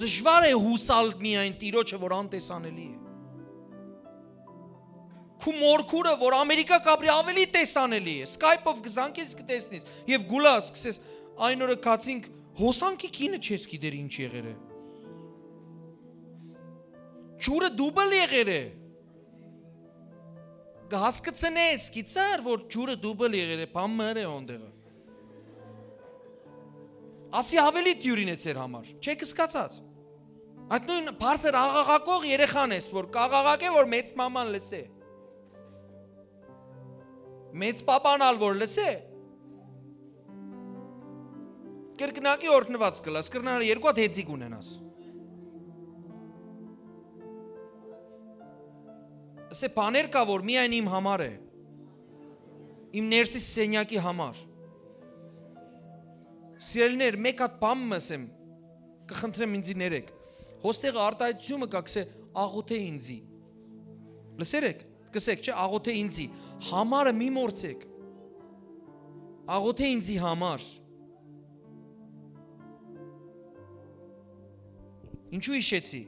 Դժվար է հուսալ միայն Տիրոջը, որ անտեսանելի է։ Քու մորքուրը, որ Ամերիկա կապրի ավելի տեսանելի է, Skype-ով գզանքես կտեսնես եւ գուլա սկսես այն օրը կացինք հոսանքի կինը չես գիտեր ինչ եղեր է։ Ջուրը դուբլ եղեր է։ Կհասկացնես, գիծար, որ ջուրը դուբլ եղեր է, բան մր է ոնդեղը։ Ասի ավելի դյուրին է ձեր համար, չեք սկացած։ Այդ նույն բարձր աղաղակող երեխան ես, որ կաղաղակ է, որ մեծ մաման լսե։ Մեծ պապանալ, որ լսե։ Կրկնակի օրտնված կլաս, կրնալ երկու հատ հեծիկ ունենաս։ Ասե բաներ կա, որ միայն իմ համար է։ Իմ ներսիս սենյակի համար։ Սիրելիներ, մեկ հատ բան մսեմ, կխնդրեմ ինձի ներեք։ Հոստեղը արտահայտությունը կա, կսե աղոթե ինձի։ Լսեր եք, կսեք, չէ, աղոթե ինձի։ Համարը մի մորցեք։ Աղոթե ինձի համար։ Ինչու իշեցի։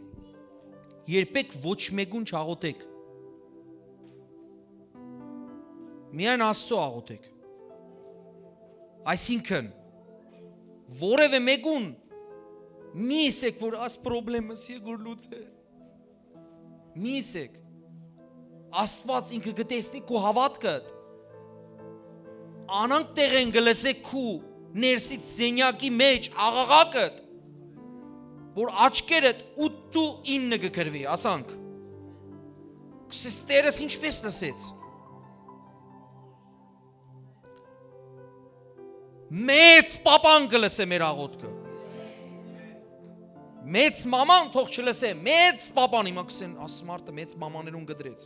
Երբեք ոչ մեկուն չաղոթեք։ Միայն Աստծո աղոթեք։ Այսինքն որևէ մեկուն մի ասեք, որ աս պրոբլեմս եկուր լուծե։ Մի ասեք։ Աստված ինքը գտեսնի քո հավատքդ։ Անանք տեղ են գլսե քու ներսից սենյակի մեջ աղաղակդ, որ աչքերդ 8-9 գկրվի, ասանք։ Կսես Տերս ինչպես լսեց։ Մեծ պապան գլսե մեր աղոթքը։ Մեծ մաման թող չլսե, մեծ պապան, հիմա կսեն ասմարտը մեծ մամաներուն գդրեց։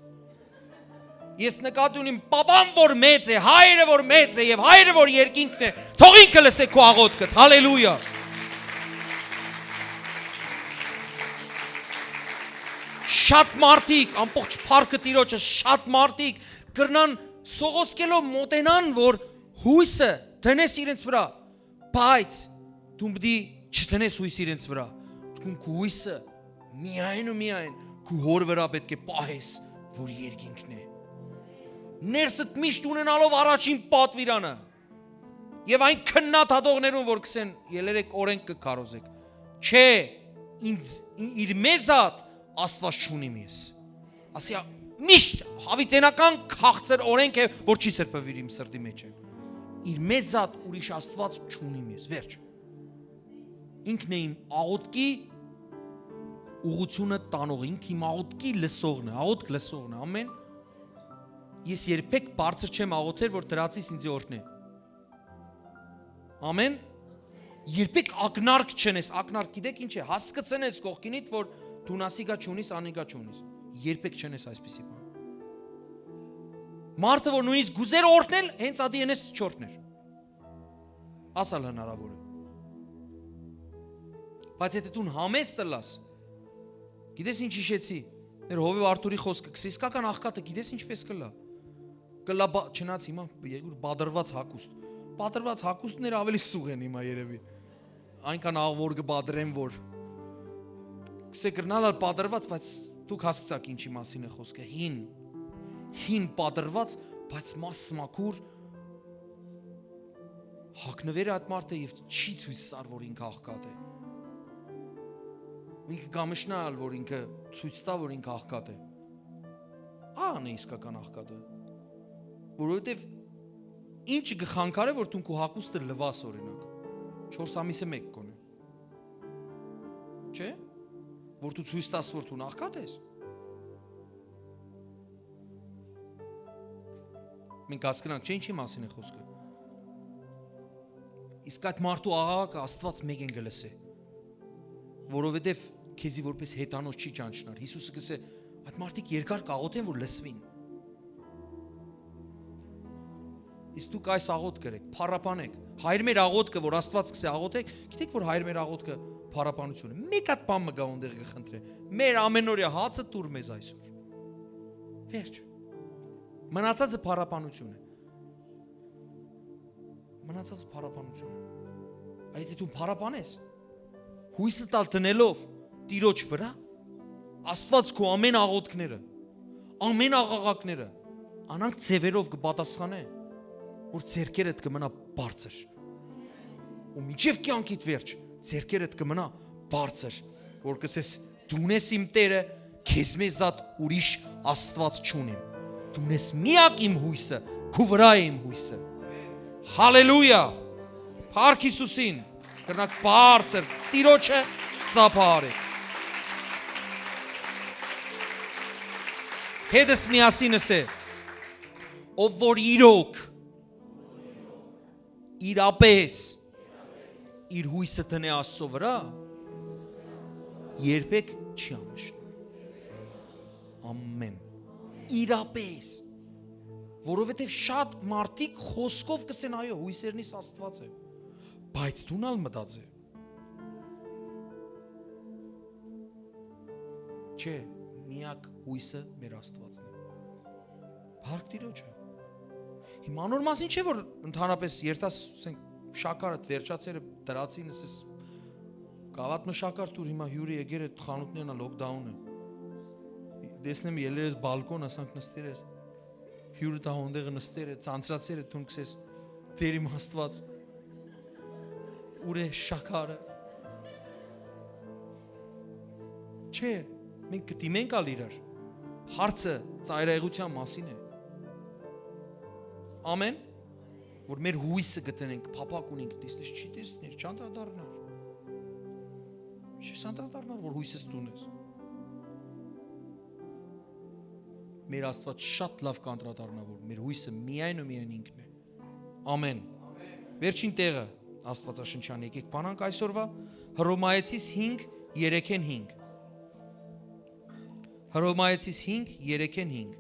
Ես նկատի ունիմ պապան, որ մեծ է, հայրը, որ մեծ է, և հայրը, որ երկինքն է, թող ինքը լսե քո աղոթքդ, հալելույա։ Շատ մարդիկ, ամբողջ փառքը Տիրոջը, շատ մարդիկ կրնան սողոսկելով մոտենան, որ հույսը դնես իրենց վրա, բայց դու պիտի չդնես հույս իրենց վրա, դու քո հույսը միայն ու միայն քո հոր վրա պետք է պահես, որ երկինքն է։ Ներսդ միշտ ունենալով առաջին պատվիրանը եւ այն քննադատողներուն, որ կսեն ելերեք օրենք կքարոզեք, չէ, իր մեզատ Աստված չունիմ ես, ասիա միշտ հավիտենական քաղցր օրենք է, որ չի սրբվիր իմ սրտի մեջ է, իր մեզատ ուրիշ Աստված չունիմ ես, վերջ, ինքն է իմ աղոթքի ուղղությունը տանող, ինք իմ աղոթքի լսողն է, աղոթք լսողն է, ամեն, ես երբեք բարձր չեմ աղոթեր, որ դրացիս ինձ օրհնե։ Ամեն։ Երբեք ակնարկ չնես, ակնարկ գիտեք ինչ է, հասկացնես կողքինիդ, որ դու նասիգա չունիս, անիգա չունիս։ Երբեք չնես այսպիսի բան։ Մարդը, որ նույնիսկ գուզեր օրհնել, հենց ադի ենես չորհներ։ Ասալ հնարավոր է։ Բայց եթե դու համեստ լաս, գիտես ինչ հիշեցի, մեր Հովիվ Արթուրի խոսքը, իսկական աղքատը գիտես ինչպես կլա։ Կլա չնաց հիմա բադրված հակուստ։ Բադրված հակուստները ավելի սուղ են հիմա երևի։ Այնքան աղվոր կբադրեն, որ կսե կրնալ բադրված, բայց դուք հասկացաք ինչի մասին է խոսքը։ Հին բադրված, բայց մաս մաքուր հակնվեր է այդ մարդը և չի ցույց տար, որ ինքը աղքատ է։ Ինքը գամշնալ, որ ինքը ցույց տա, որ ինքը աղքատ է։ Ան է իսկական աղքատը։ Որովհետև ինչ գխանքար է, որ դու քո հակուստը լվաս օրինակ 4 ամիսը մեկ կոնե։ Չէ՞։ Որ դու ցույց տաս, որ դու աղքատ ես։ Մենք հասկանանք, չէ՞ ինչի մասին է խոսքը։ Իսկ այդ մարդու աղաղակը Աստված մեկ են գլսե։ Որովհետև քեզի որպես հետանոց չի ճանչնար։ Հիսուսը գսե, այդ մարդիկ երկար կաղոթեն, որ լսվին։ Իսկ դուք այս աղոթք գրեք, փառապանեք։ Հայր մեր աղոթքը, որ Աստված սկսե աղոթեք, գիտեք, որ հայր մեր աղոթքը փառապանություն է։ Մեկ հատ բան մը գա ունդեղ կխնդրե։ Մեր ամենօրյա հացը տուր մեզ այսօր։ Վերջ։ Մնացածը փառապանություն է։ Մնացածը փառապանություն է։ Այդ դու փառապանես։ Հույսը տալ տնելով Տիրոջ վրա, Աստված քո ամեն աղոթքները, ամեն աղաղակները, անանք ձևերով կպատասխանե, որ ձերքերդ կմնա բարձր։ Ու մինչև կյանքիդ վերջ, ձերքերդ կմնա բարձր, որ կսես դու ես իմ Տերը, քեզ մեզ զատ ուրիշ Աստված չունիմ։ Դու ես միակ իմ հույսը, քո վրա է իմ հույսը։ Հալելույա։ Փառք Հիսուսին, կրնակ բարձր Տիրոջը ծափահարեք։ Հետս միասինս է, ով որ իրոք, իրապես, իր հույսը տնե Աստծո վրա, երբեք չի ամշնա։ Ամեն։ Իրապես, որովհետև շատ մարդիկ խոսքով կսեն, այո, հույսերնից Աստված է, բայց դունալ մտած է։ Չէ, միակ հույսը մեր Աստվածն է։ Փառք Տիրոջը։ Հիմա անոր մասին չէ, որ ընդհանրապես երտաս շակարդ վերջացերը դրացին, ասես կավատ մշակար տուր, հիմա հյուրի եկեր է խանութներն է, լոկդաուն է։ Դեսնեմ ելեր ես բալկոն, ասանք նստեր ես, հյուրը տա հոնդեղը նստեր է, ծանցրացեր է, թուն կսես, դեր իմ Աստված, ուր է շակարը։ Չէ, մենք կտիմենք ալ իրար, Հարցը ծայրահեղության մասին է։ Ամեն, որ մեր հույսը գտնենք, փափակ ունենք, տեսնես չի տեսներ, չանդրադառնար։ Չես անդրադառնար, որ հույսս տունես։ Մեր Աստված շատ լավ կանդրադառնա, որ մեր հույսը միայն ու միայն ինքն է։ Ամեն։ Վերջին տեղը Աստվածաշնչյան եկեք բանանք այսօրվա Հռոմայեցիս 5:3-5։ Հռոմայեցիս 5:3-5։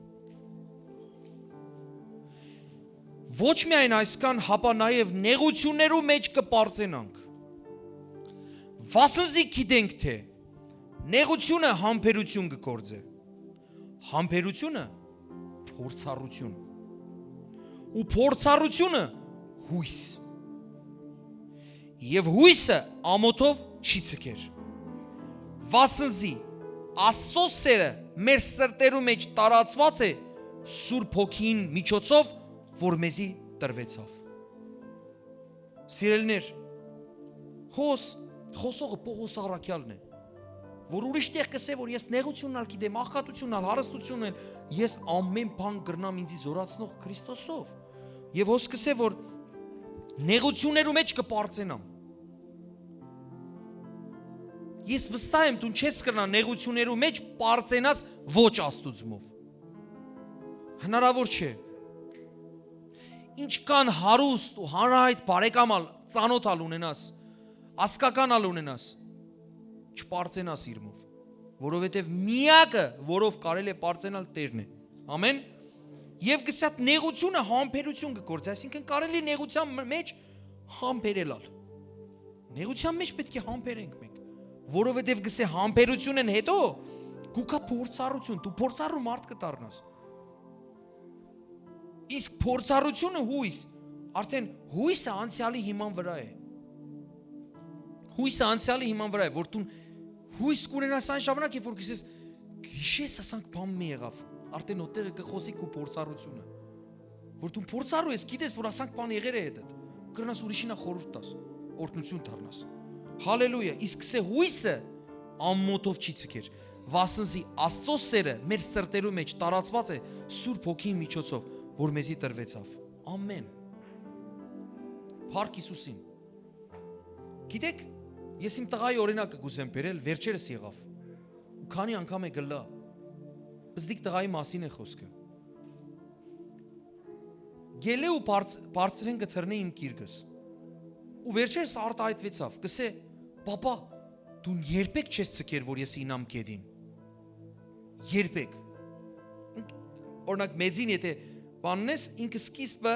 Ոչ միայն այսքան, հապա նաև նեղություններու մեջ կպարծենանք։ Վասնզի գիտենք, թե նեղությունը համբերություն կգործե։ Համբերությունը փորձառություն։ Ու փորձառությունը հույս։ Եվ հույսը ամոթով չի ցկեր։ Վասնզի Աստծո սերը մեր սրտերու մեջ տարածված է Սուրբ Հոգին միջոցով, որ մեզի տրվեցավ։ Սիրելիներ, խոսողը Պողոս Առաքյալն է, որ ուրիշ տեղ կսե, որ ես նեղությունն ալ գիտեմ, աղքատությունն ալ, հարստությունն ալ, ես ամեն բան կրնամ ինձի զորացնող Քրիստոսով։ Եվ հոս կսե, որ նեղություններու մեջ կպարծենամ։ Ես վստահ եմ, դու չես կրնա նեղություններու մեջ պարծենաս ոչ Աստուծմով։ Հնարավոր չէ։ Ինչքան հարուստ ու հանրահայտ բարեկամալ ծանոթալ ունենաս, ասկական ալ ունենաս, չպարծենաս իրմով, որովհետև միակը, որով կարելի է պարծենալ Տերն է։ Ամեն։ Եվ գսած նեղությունը համբերություն կգործի, այսինքն կարելի նեղության մեջ համբերելալ։ Նեղության մեջ պետք է համբերենք մենք, որովհետև գսե համբերությունն հետո գուկա փորձառություն, դու փորձառու մարդ կդառնաս։ Իսկ փորձառությունը հույս, արդեն հույսը անցյալի հիման վրա է։ Հույսը անցյալի հիման վրա է, որ դու հույս կունենաս այն ժամանակ, երբ որ գսես, գիշես ասանք բան մի եղավ, արդեն օտեղը կխոսի քո փորձառությունը։ Որ դու փորձառու ես, գիտես, որ ասանք բան եղեր է հետդ, կրնաս ուրիշինա խորհուրդ տաս, օրհնություն դառնաս։ Հալելույա, իսկ սե հույսը ամոթով չի ցկեր, վասնզի Աստծո սերը մեր սրտերու մեջ տարածված է Սուրբ Հոգի միջոցով, որ մեզի տրվեցավ։ Ամեն։ Փառք Հիսուսին։ Գիտեք, ես իմ տղայի օրինակը գուզեմ բերել, վերջերս եղավ։ Ու քանի անգամ է գլա։ Բզդիկ տղայի մասին է խոսքը։ Գելե ու բարձրեն գթրնե իմ կիրգս։ Ու վերջերս արտահայտվեցավ, գսե, պապա, դու երբեք չես ցկեր, որ ես ինամ կեդին։ Երբեք։ Օրինակ մեծին եթե բաննես, ինքը սկիզբը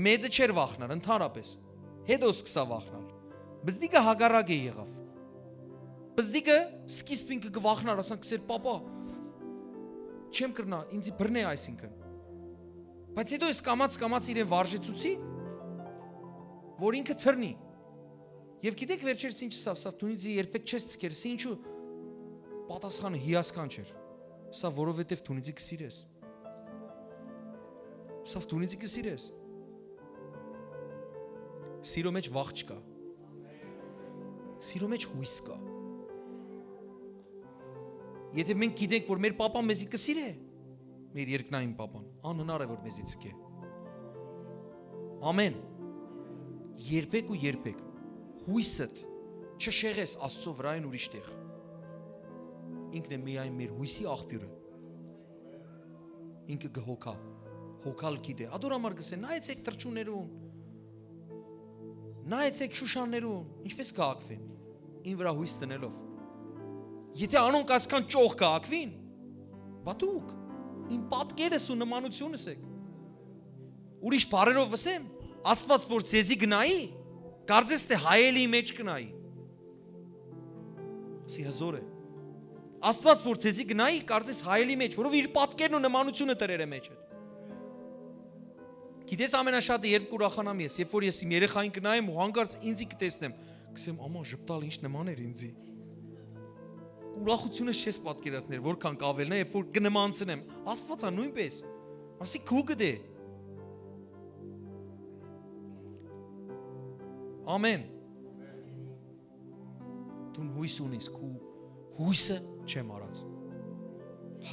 մեծը չէր վախնալ, ընդհանրապես։ Հետո սկսա վախնալ։ Բզդիկը հագարակ է եղավ։ Բզդիկը սկիզբ ինքը կվախնար, ասանք կսեր, պապա, չեմ կրնա, ինձի բրնե այսինքն։ Բայց հետո ես կամաց իրեն վարժեցուցի, որ ինքը թռնի։ Եվ գիտեք վերջերս ինչ սա դունիցի երբեք չես ցկեր, սա ինչու պատասխանը հիասքան չէր։ Սա որովհետև դունիցի կսիրես։ Սա դունիցի կսիրես։ Սիրո մեջ վախ չկա։ Սիրո մեջ հույս կա։ Եթե մենք գիտենք, որ մեր պապան մեզի կսիրե, մեր երկնային պապան, անհնար է, որ մեզի ցկե։ Ամեն։ Երբեք ու երբեք հույսդ չշեղես Աստծո վրա այն ուրիշ տեղ։ Ինքն է միայն մեր հույսի աղբյուրը։ Ինքը գհոգա, հոգալ գիտե։ Ադորամար գսե, նայեցեք թրջուններուն, նայեցեք շուշաններուն, ինչպես կհակվեն, ին վրա հույս տնելով։ Եթե անոնք այսքան ճոխ կհակվին, բատուկ, իմ պատկերս ու նմանությունս եք։ Ուրիշ բարերով վսեմ, Աստված որ ձեզի գնայի, կարծես թե հայելի մեջ գնայի։ Սի հզոր է։ Աստված որ ձեզի գնայի, կարծես հայելի մեջ, որով իր պատկերն ու նմանությունը տրեր է մեջ է։ Գիտես ամենաշատը երբ կուրախանամ ես, երբ որ ես իմ երեխային կնայեմ ու հանկարծ ինձի կտեսնեմ, կսեմ, աման ժպտալ ինչ նման էր ինձի։ Ուրախությունս չես պատկերացնել, որքան կավելն է, երբ որ կնմանցնեմ, Աստվածա նույնպես, ասի քու գդե։ Ամեն։ Դու հույս ունես, քու հույսը չեմ արած։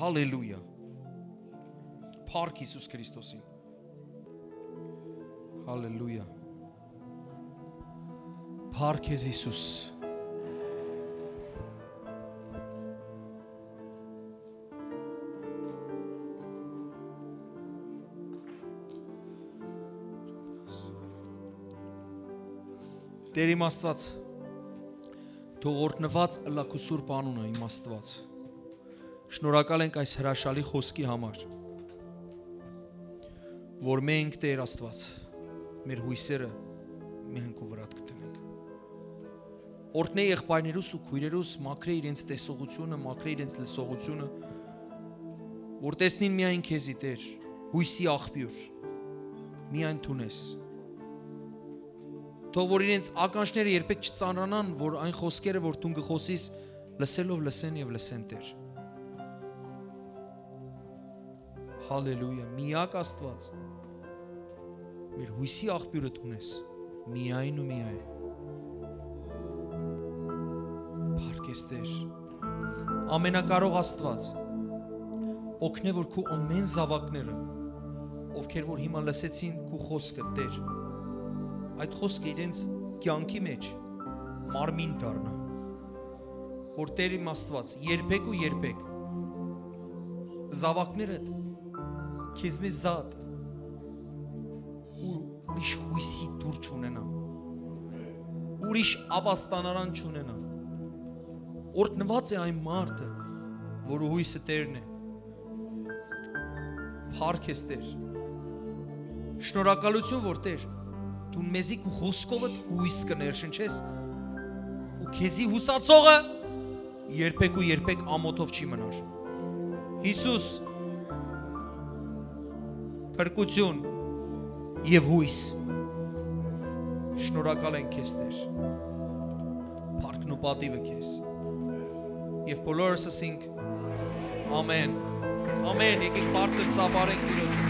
Հալելույա։ Փառք Հիսուս Քրիստոսին։ Հալելույա։ Փառք քեզ Հիսուս։ Տեր իմ Աստված, թող օրհնված ըլլա քո սուրբ անունը իմ Աստված։ Շնորհակալ ենք այս հրաշալի խոսքի համար, որ մենք Տեր Աստված, մեր հույսերը մենք քո վրա կտնենք։ Օրհնե եղբայրներուս ու քույրերուս, մաքրե իրենց տեսողությունը, մաքրե իրենց լսողությունը, որ տեսնին միայն քեզի Տեր, հույսի աղբյուր, միայն Դու ես։ Թող որ իրենց ականջները երբեք չծանրանան, որ այն խոսքերը, որ Դու գխոսիս, լսելով լսեն եւ լսեն Տեր։ Հալելույա, միակ Աստված։ Մեր հույսի աղբյուրը Դու ես, միայն ու միայն։ Փառք ես Տեր։ Ամենակարող Աստված, օգնե որ քո ամեն զավակները, ովքեր որ հիմա լսեցին քո խոսքը Տեր, այդ խոսքը իրենց կյանքի մեջ մարմին դառնա, որ Տեր իմ Աստված երբեք ու երբեք զավակներդ քեզ մեզ զատ ուրիշ հույսի դուր չունենա, ուրիշ ապաստանարան չունենա, օրհնված է այն մարդը, որ հույսը Տերն է։ Փառք ես Տեր, շնորհակալություն որ Տեր Դու մեզի քո խոսքովդ հույս կներշնչես ու քեզի հուսացողը երբեք ու երբեք ամոթով չի մնար։ Հիսուս, փրկություն եւ հույս։ Շնորհակալ ենք քեզ Տեր։ Փառքն ու պատիվը քեզ։ Եվ բոլորս ասենք ամեն։ Ամեն, եկեք բարձր ծափարենք Տիրոջը։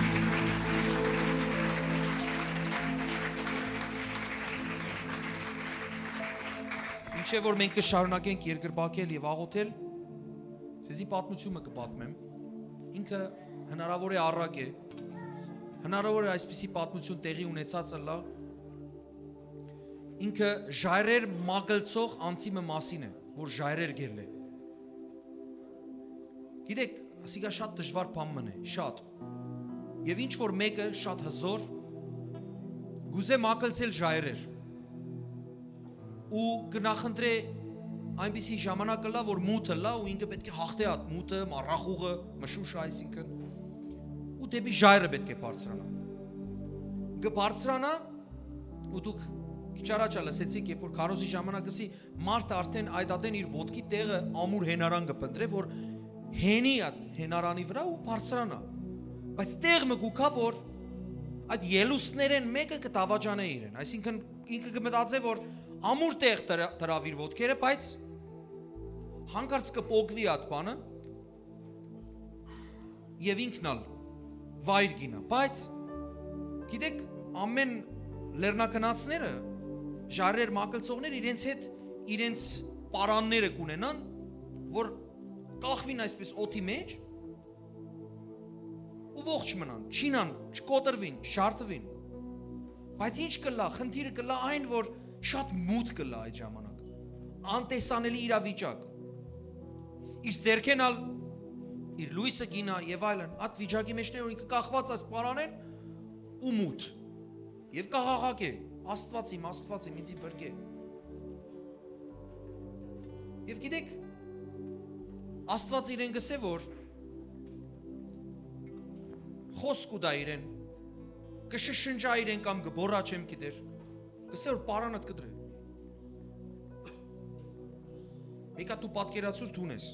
Չէ որ մենք կշարունակենք երկրպագել եւ աղոթել, ցեզի պատմությունը կպատմեմ։ Ինքը հնարավոր է առակ է։ Հնարավոր է այսպիսի պատմություն տեղի ունեցածը լա։ Ինքը ժայռեր մագլցող անձիմը մասին է, որ ժայռեր գերել է։ Գիտեք, ասիկա շատ դժվար բան մնե, շատ։ Եվ ինչ որ մեկը շատ հզոր գուզե մագլցել ժայռեր ու գնախնդրե այնպիսի ժամանակը լա, որ մութը լա ու ինքը պետք է հաղթե այդ մութը, մառախուղը, մշուշը այսինքն ու դեպի ժայռը պետք է բարձրանա։ Գբարձրանա ու դուք քիչ առաջ լսեցիք, երբ որ քարոզի ժամանակը մարդը արդեն այդ ադեն իր ոտքի տեղը ամուր հենարան կփնտրե, որ հենի այդ հենարանի վրա ու բարձրանա։ Բայց տեղը գուքա որ այդ ելուստներեն մեկը կտավաճանե իրեն, այսինքն ինքը կմտածե որ ամուր տեղ տրավիր ոտքերը, բայց հանկարծ կպոկվի այդ բանը եւ ինքնալ վայր գինա, բայց գիտեք ամեն լեռնակնացները ժայռեր մակլցողներ իրենց հետ իրենց պարանները կունենան, որ կախվին այսպես օդի մեջ ու ողջ մնան, չինան, չկոտրվին, չշարտվին, բայց ինչ կլա, խնդիրը կլա այն, որ շատ մութ կլա այդ ժամանակ, անտեսանելի իրավիճակ, իր ձերքենալ, իր լույսը գինա և այլն, այդ վիճակի մեջներ, որ ինքը կախված այս պարանեն ու մութ, և կաղաղակ է, Աստված իմ, ինձի բրգե, և գիտեք, Աստված իրեն գսե, որ խոսք ու դա իրեն, կշշնջա իրեն կամ գբորա չեմ գիտեր, գսե որ պարանըտ կդրե։ Մեկա դու պատկերացուր դուն ես,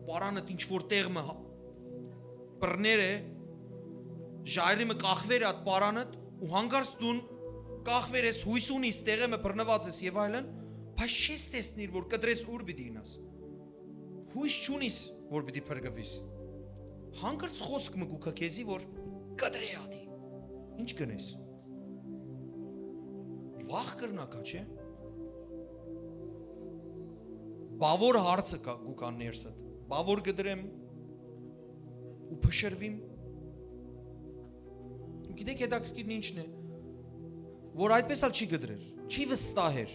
պարանըտ ինչ-որ տեղը պրներ է, ժայրիմը կախվեր է այդ պարանըտ ու հանգարց դուն կախվեր ես հույս ունիս, տեղը պրնված ես և այլն, բայց չես տեսնիր, որ կդրես ուր բիդի ինաս, հույս չունիս, որ բիդի պրգվիս, հանգարց խոսք մը գուքա քեզի, որ կդրե ադի, ինչ գնես, վախ կրնակա, չէ, բավոր հարցը գուքան ներսդ, բավոր գդրեմ ու պշրվիմ, Գիտեք հետաքրքիրն ինչն է, որ այդպես էլ չի գդրեր, չի վստահեր։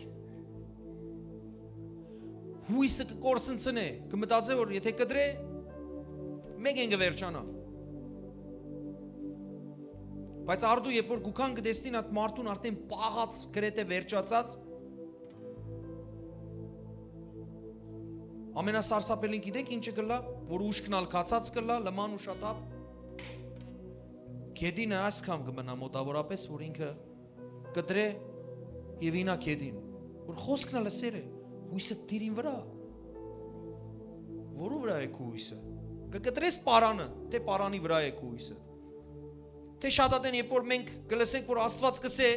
Հույսը կկորսնցնե, կմտածե, որ եթե կդրե, մեկ են կվերջանա։ Բայց արդու, երբ որ գուքան կտեսնին այդ մարդուն արդեն պաղած, գրեթե վերջացած, ամենասարսափելին գիտեք ինչը կլա, որ ուշքնալ կացած կլա, լման ու շատապ, կեդինը այսքամ կմնա մոտավորապես, որ ինքը կտրե և ինա կեդին, որ խոսքնա լսեր է, հույսը տիրին վրա, որու վրա է քու հույսը, կկտրես պարանը, թե պարանի վրա է քու հույսը, թե շատատեն, երբ որ մենք կլսենք, որ Աստված կսե,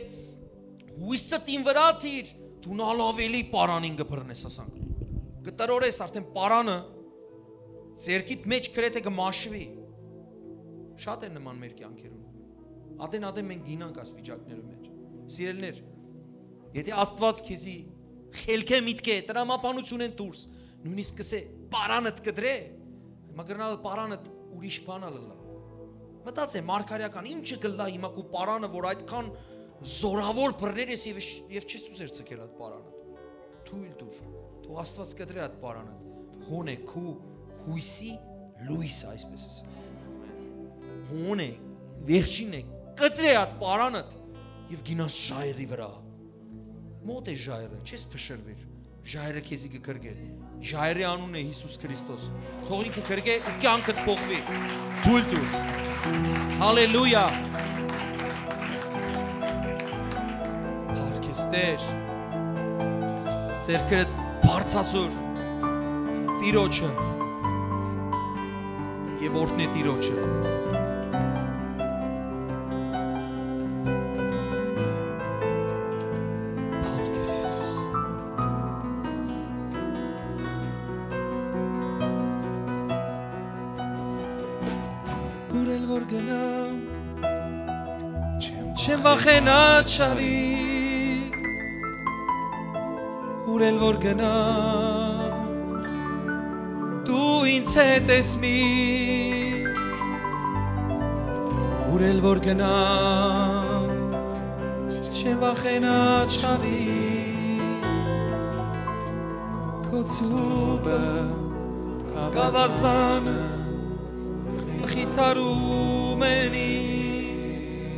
հույսը տին վրա տիր, դու նալ ավելի պարանին կպրնես ասանք, կտրորես արդեն պարանը, ձերքիտ մեջ կրեթե կմաշվի, շատ են նման մեր կյանքերում, ադեն մենք գինանք այս վիճակներու մեջ, սիրելներ, եթե Աստված քեզի խելքե միտք է, տրամապանություն են դուրս, նույնիսկ կսե պարանըտ կդրե, մգրնալ պարանըտ ուրիշ բան ալլա, մտած է մարգարյական, ինչը գլլա հիմա կու պարանը, որ այդքան զորավոր բրներ ես և չես ուզեր ծկել այդ պարանըտ, թույլ դուր, թող Աստված կդրե այդ պարանըտ, հոն է քու հույսի լույսը այսպես ես, հոն է, վերջին է, կդրե այդ պարանըտ և գինաս ժայրի վրա, մոտ է ժայրը, չես պշրվիր, ժայրը քեզի կկրգե, ժայրի անուն է Հիսուս Քրիստոս, թող ինքը կրգե ու կյանքդ փոխվի, թույլ դուր, հալելույա, փառք ես Տեր, ձեռքերդ բարձրացուր Տիրոջը և օրհնե Տիրոջը, չեմ վախենա չարից, ուրել որ գնա, դու ինձ հետ ես միր, ուրել որ գնա, չեմ վախենա չարից, քո ցուպը, գավազանը, խիթարում են ինձ,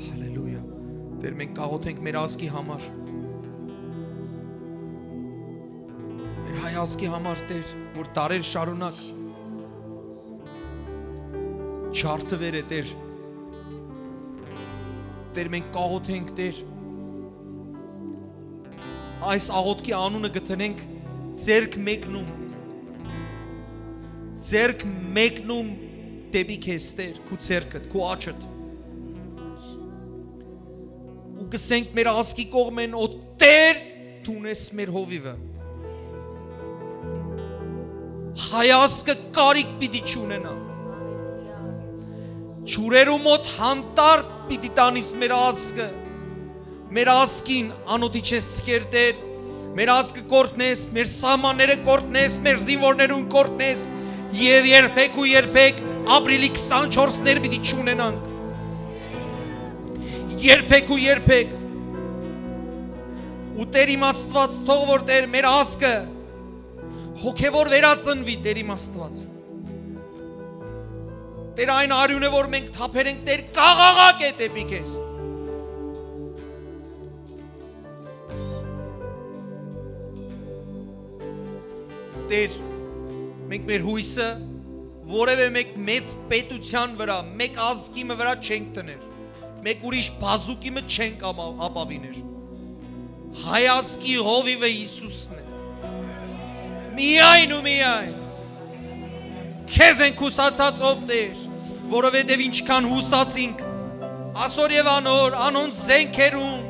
հալելույա, Տեր մենք կաղոթենք մեր ազգի համար, մեր հայ ազգի համար Տեր, որ տարեր շարունակ, չարթվեր է Տեր, Տեր մենք կաղոթենք Տեր, այս աղոթքի անունը գտնենք ձերք մեկնում դեպի քեզ Տեր, քու ձերքդ, քու աչդ, ու գսենք մեր ազգի կողմեն, օ Տեր, դու ունես մեր հովիվը, հայ ազգը կարիք պիտի չունենա, չուրերու մոտ հանդարտ պիտի տանիս մեր ազգին անոդի չես ծկեր Տեր, մեր ազգը կորտնես, մեր սահմանները կորտնես, մեր զինվորներուն կորտնես, և երբեք ու երբեք ապրիլի 24-ներ պիտի չունենանք, երբեք ու երբեք, ու Տեր իմ Աստված, թող որ Տեր մեր ազգը, հոգևոր վերածնվի Տեր իմ Աստված, Տեր այն արյուն է, որ մենք թափեր ենք, Տեր կաղաղակ է դեպի քեզ, Տեր, մենք մեր հույսը, որևէ մեկ մեծ պետության վրա, մեկ ազգի վրա չենք տներ, մեկ ուրիշ բազուկի չենք ապավիներ, հայ ազգի հովիվը Հիսուսն է, միայն ու միայն, քեզ ենք հուսացած ով Տեր, որովհետև ինչքան հուսացինք, ասոր և անոր, անոնց զենքերուն,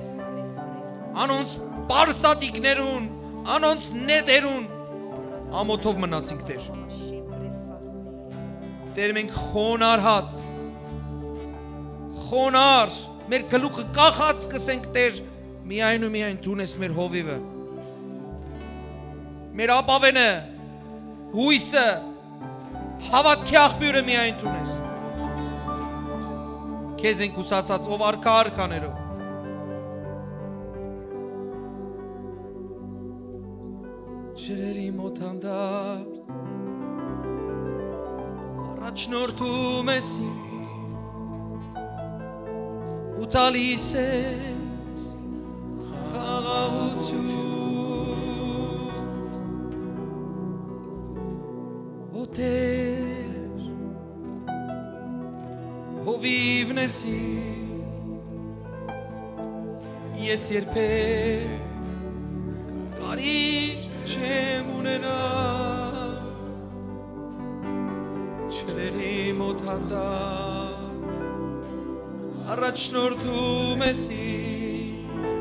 անոնց պարսատիկներուն, անոնց նետերուն, ամոթով մնացինք Տեր, Տեր մենք խոնարհած, խոնար, մեր գլուխը կախած կսենք Տեր, միայն ու միայն դու ես մեր հովիվը, մեր ապավենը, հույսը, հավատքի աղբյուրը միայն դու ես, Քեզ ենք ուսացած ով արքա արքաներով Ջրերի մոտ հանդարտ Առաջնորդում ես ինձ ու տալիս ես խաղաղություն Օտեր հովիվն ես ես երբեք կարիք չեմ ունենա Չրերի մոտ հանդար առաջնորդում ես ինձ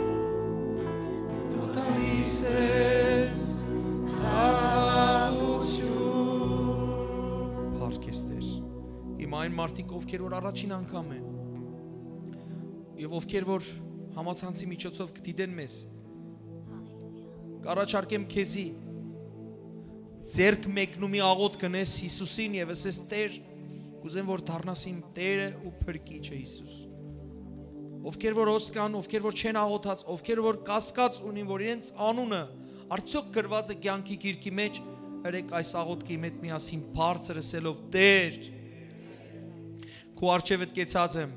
դու տալիս ես խաղաղություն Փառք ես Տեր Իմ այն մարդիկ ովքեր որ առաջին անգամ են եւ ովքեր որ համացանցի միջոցով կդիտեն մեզ Կառաջարկեմ քեզի ձերք մեկնումի աղոտ կնես Հիսուսին եւ ասես Տեր կուզեմ որ դառնաս իմ Տերը ու Փրկիչը Հիսուս Ովքեր որ հոս կան, ովքեր որ չեն աղոթած, ովքեր որ կասկած ունին որ իրենց անունը արդյոք գրված է կյանքի գիրքի մեջ հրեք այս աղոթքի հետ միասին բարձր ասելով Տեր քո արջևդ կեցած եմ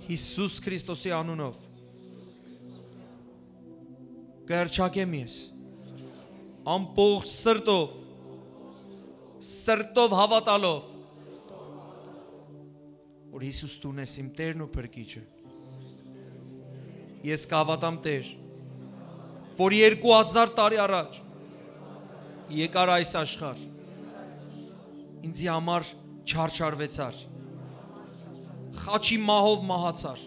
Հիսուս Քրիստոսի անունով Կհրճակեմ ես ամբողջ սրտով հավատալով որ Հիսուս դու ես իմ Տերն ու Փրկիչը Ես կհավատամ Տեր որ 2000 տարի առաջ եկար այս աշխարհ ինձի համար չարչարվեցար խաչի մահով մահացար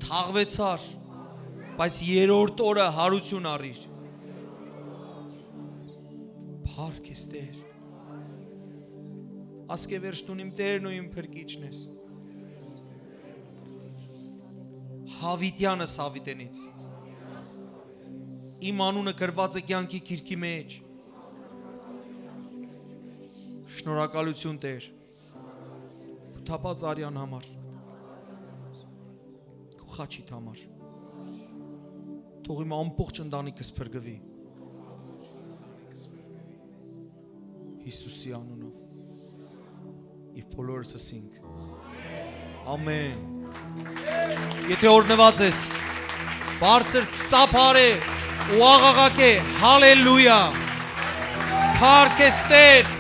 թաղվեցար բայց երրորդ օրը հարություն առիր Փառք ես Տեր Ասկևերշտուն իմ Տերն ու իմ Փրկիչն ես Հավիտյանս Հավիտենից Իմ անունը գրված է կյանքի գիրքի մեջ Շնորհակալություն Տեր Քո թափած արյան համար Քո խաչիդ համար Թող իմ ամբողջ ընտանիքս փրկվի Հիսուսի անունով Եվ բոլորս ասենք Ամեն Եթե օրնված ես Բարձր ծափարե ու աղաղակե Հալելույա Փառք ես Տեր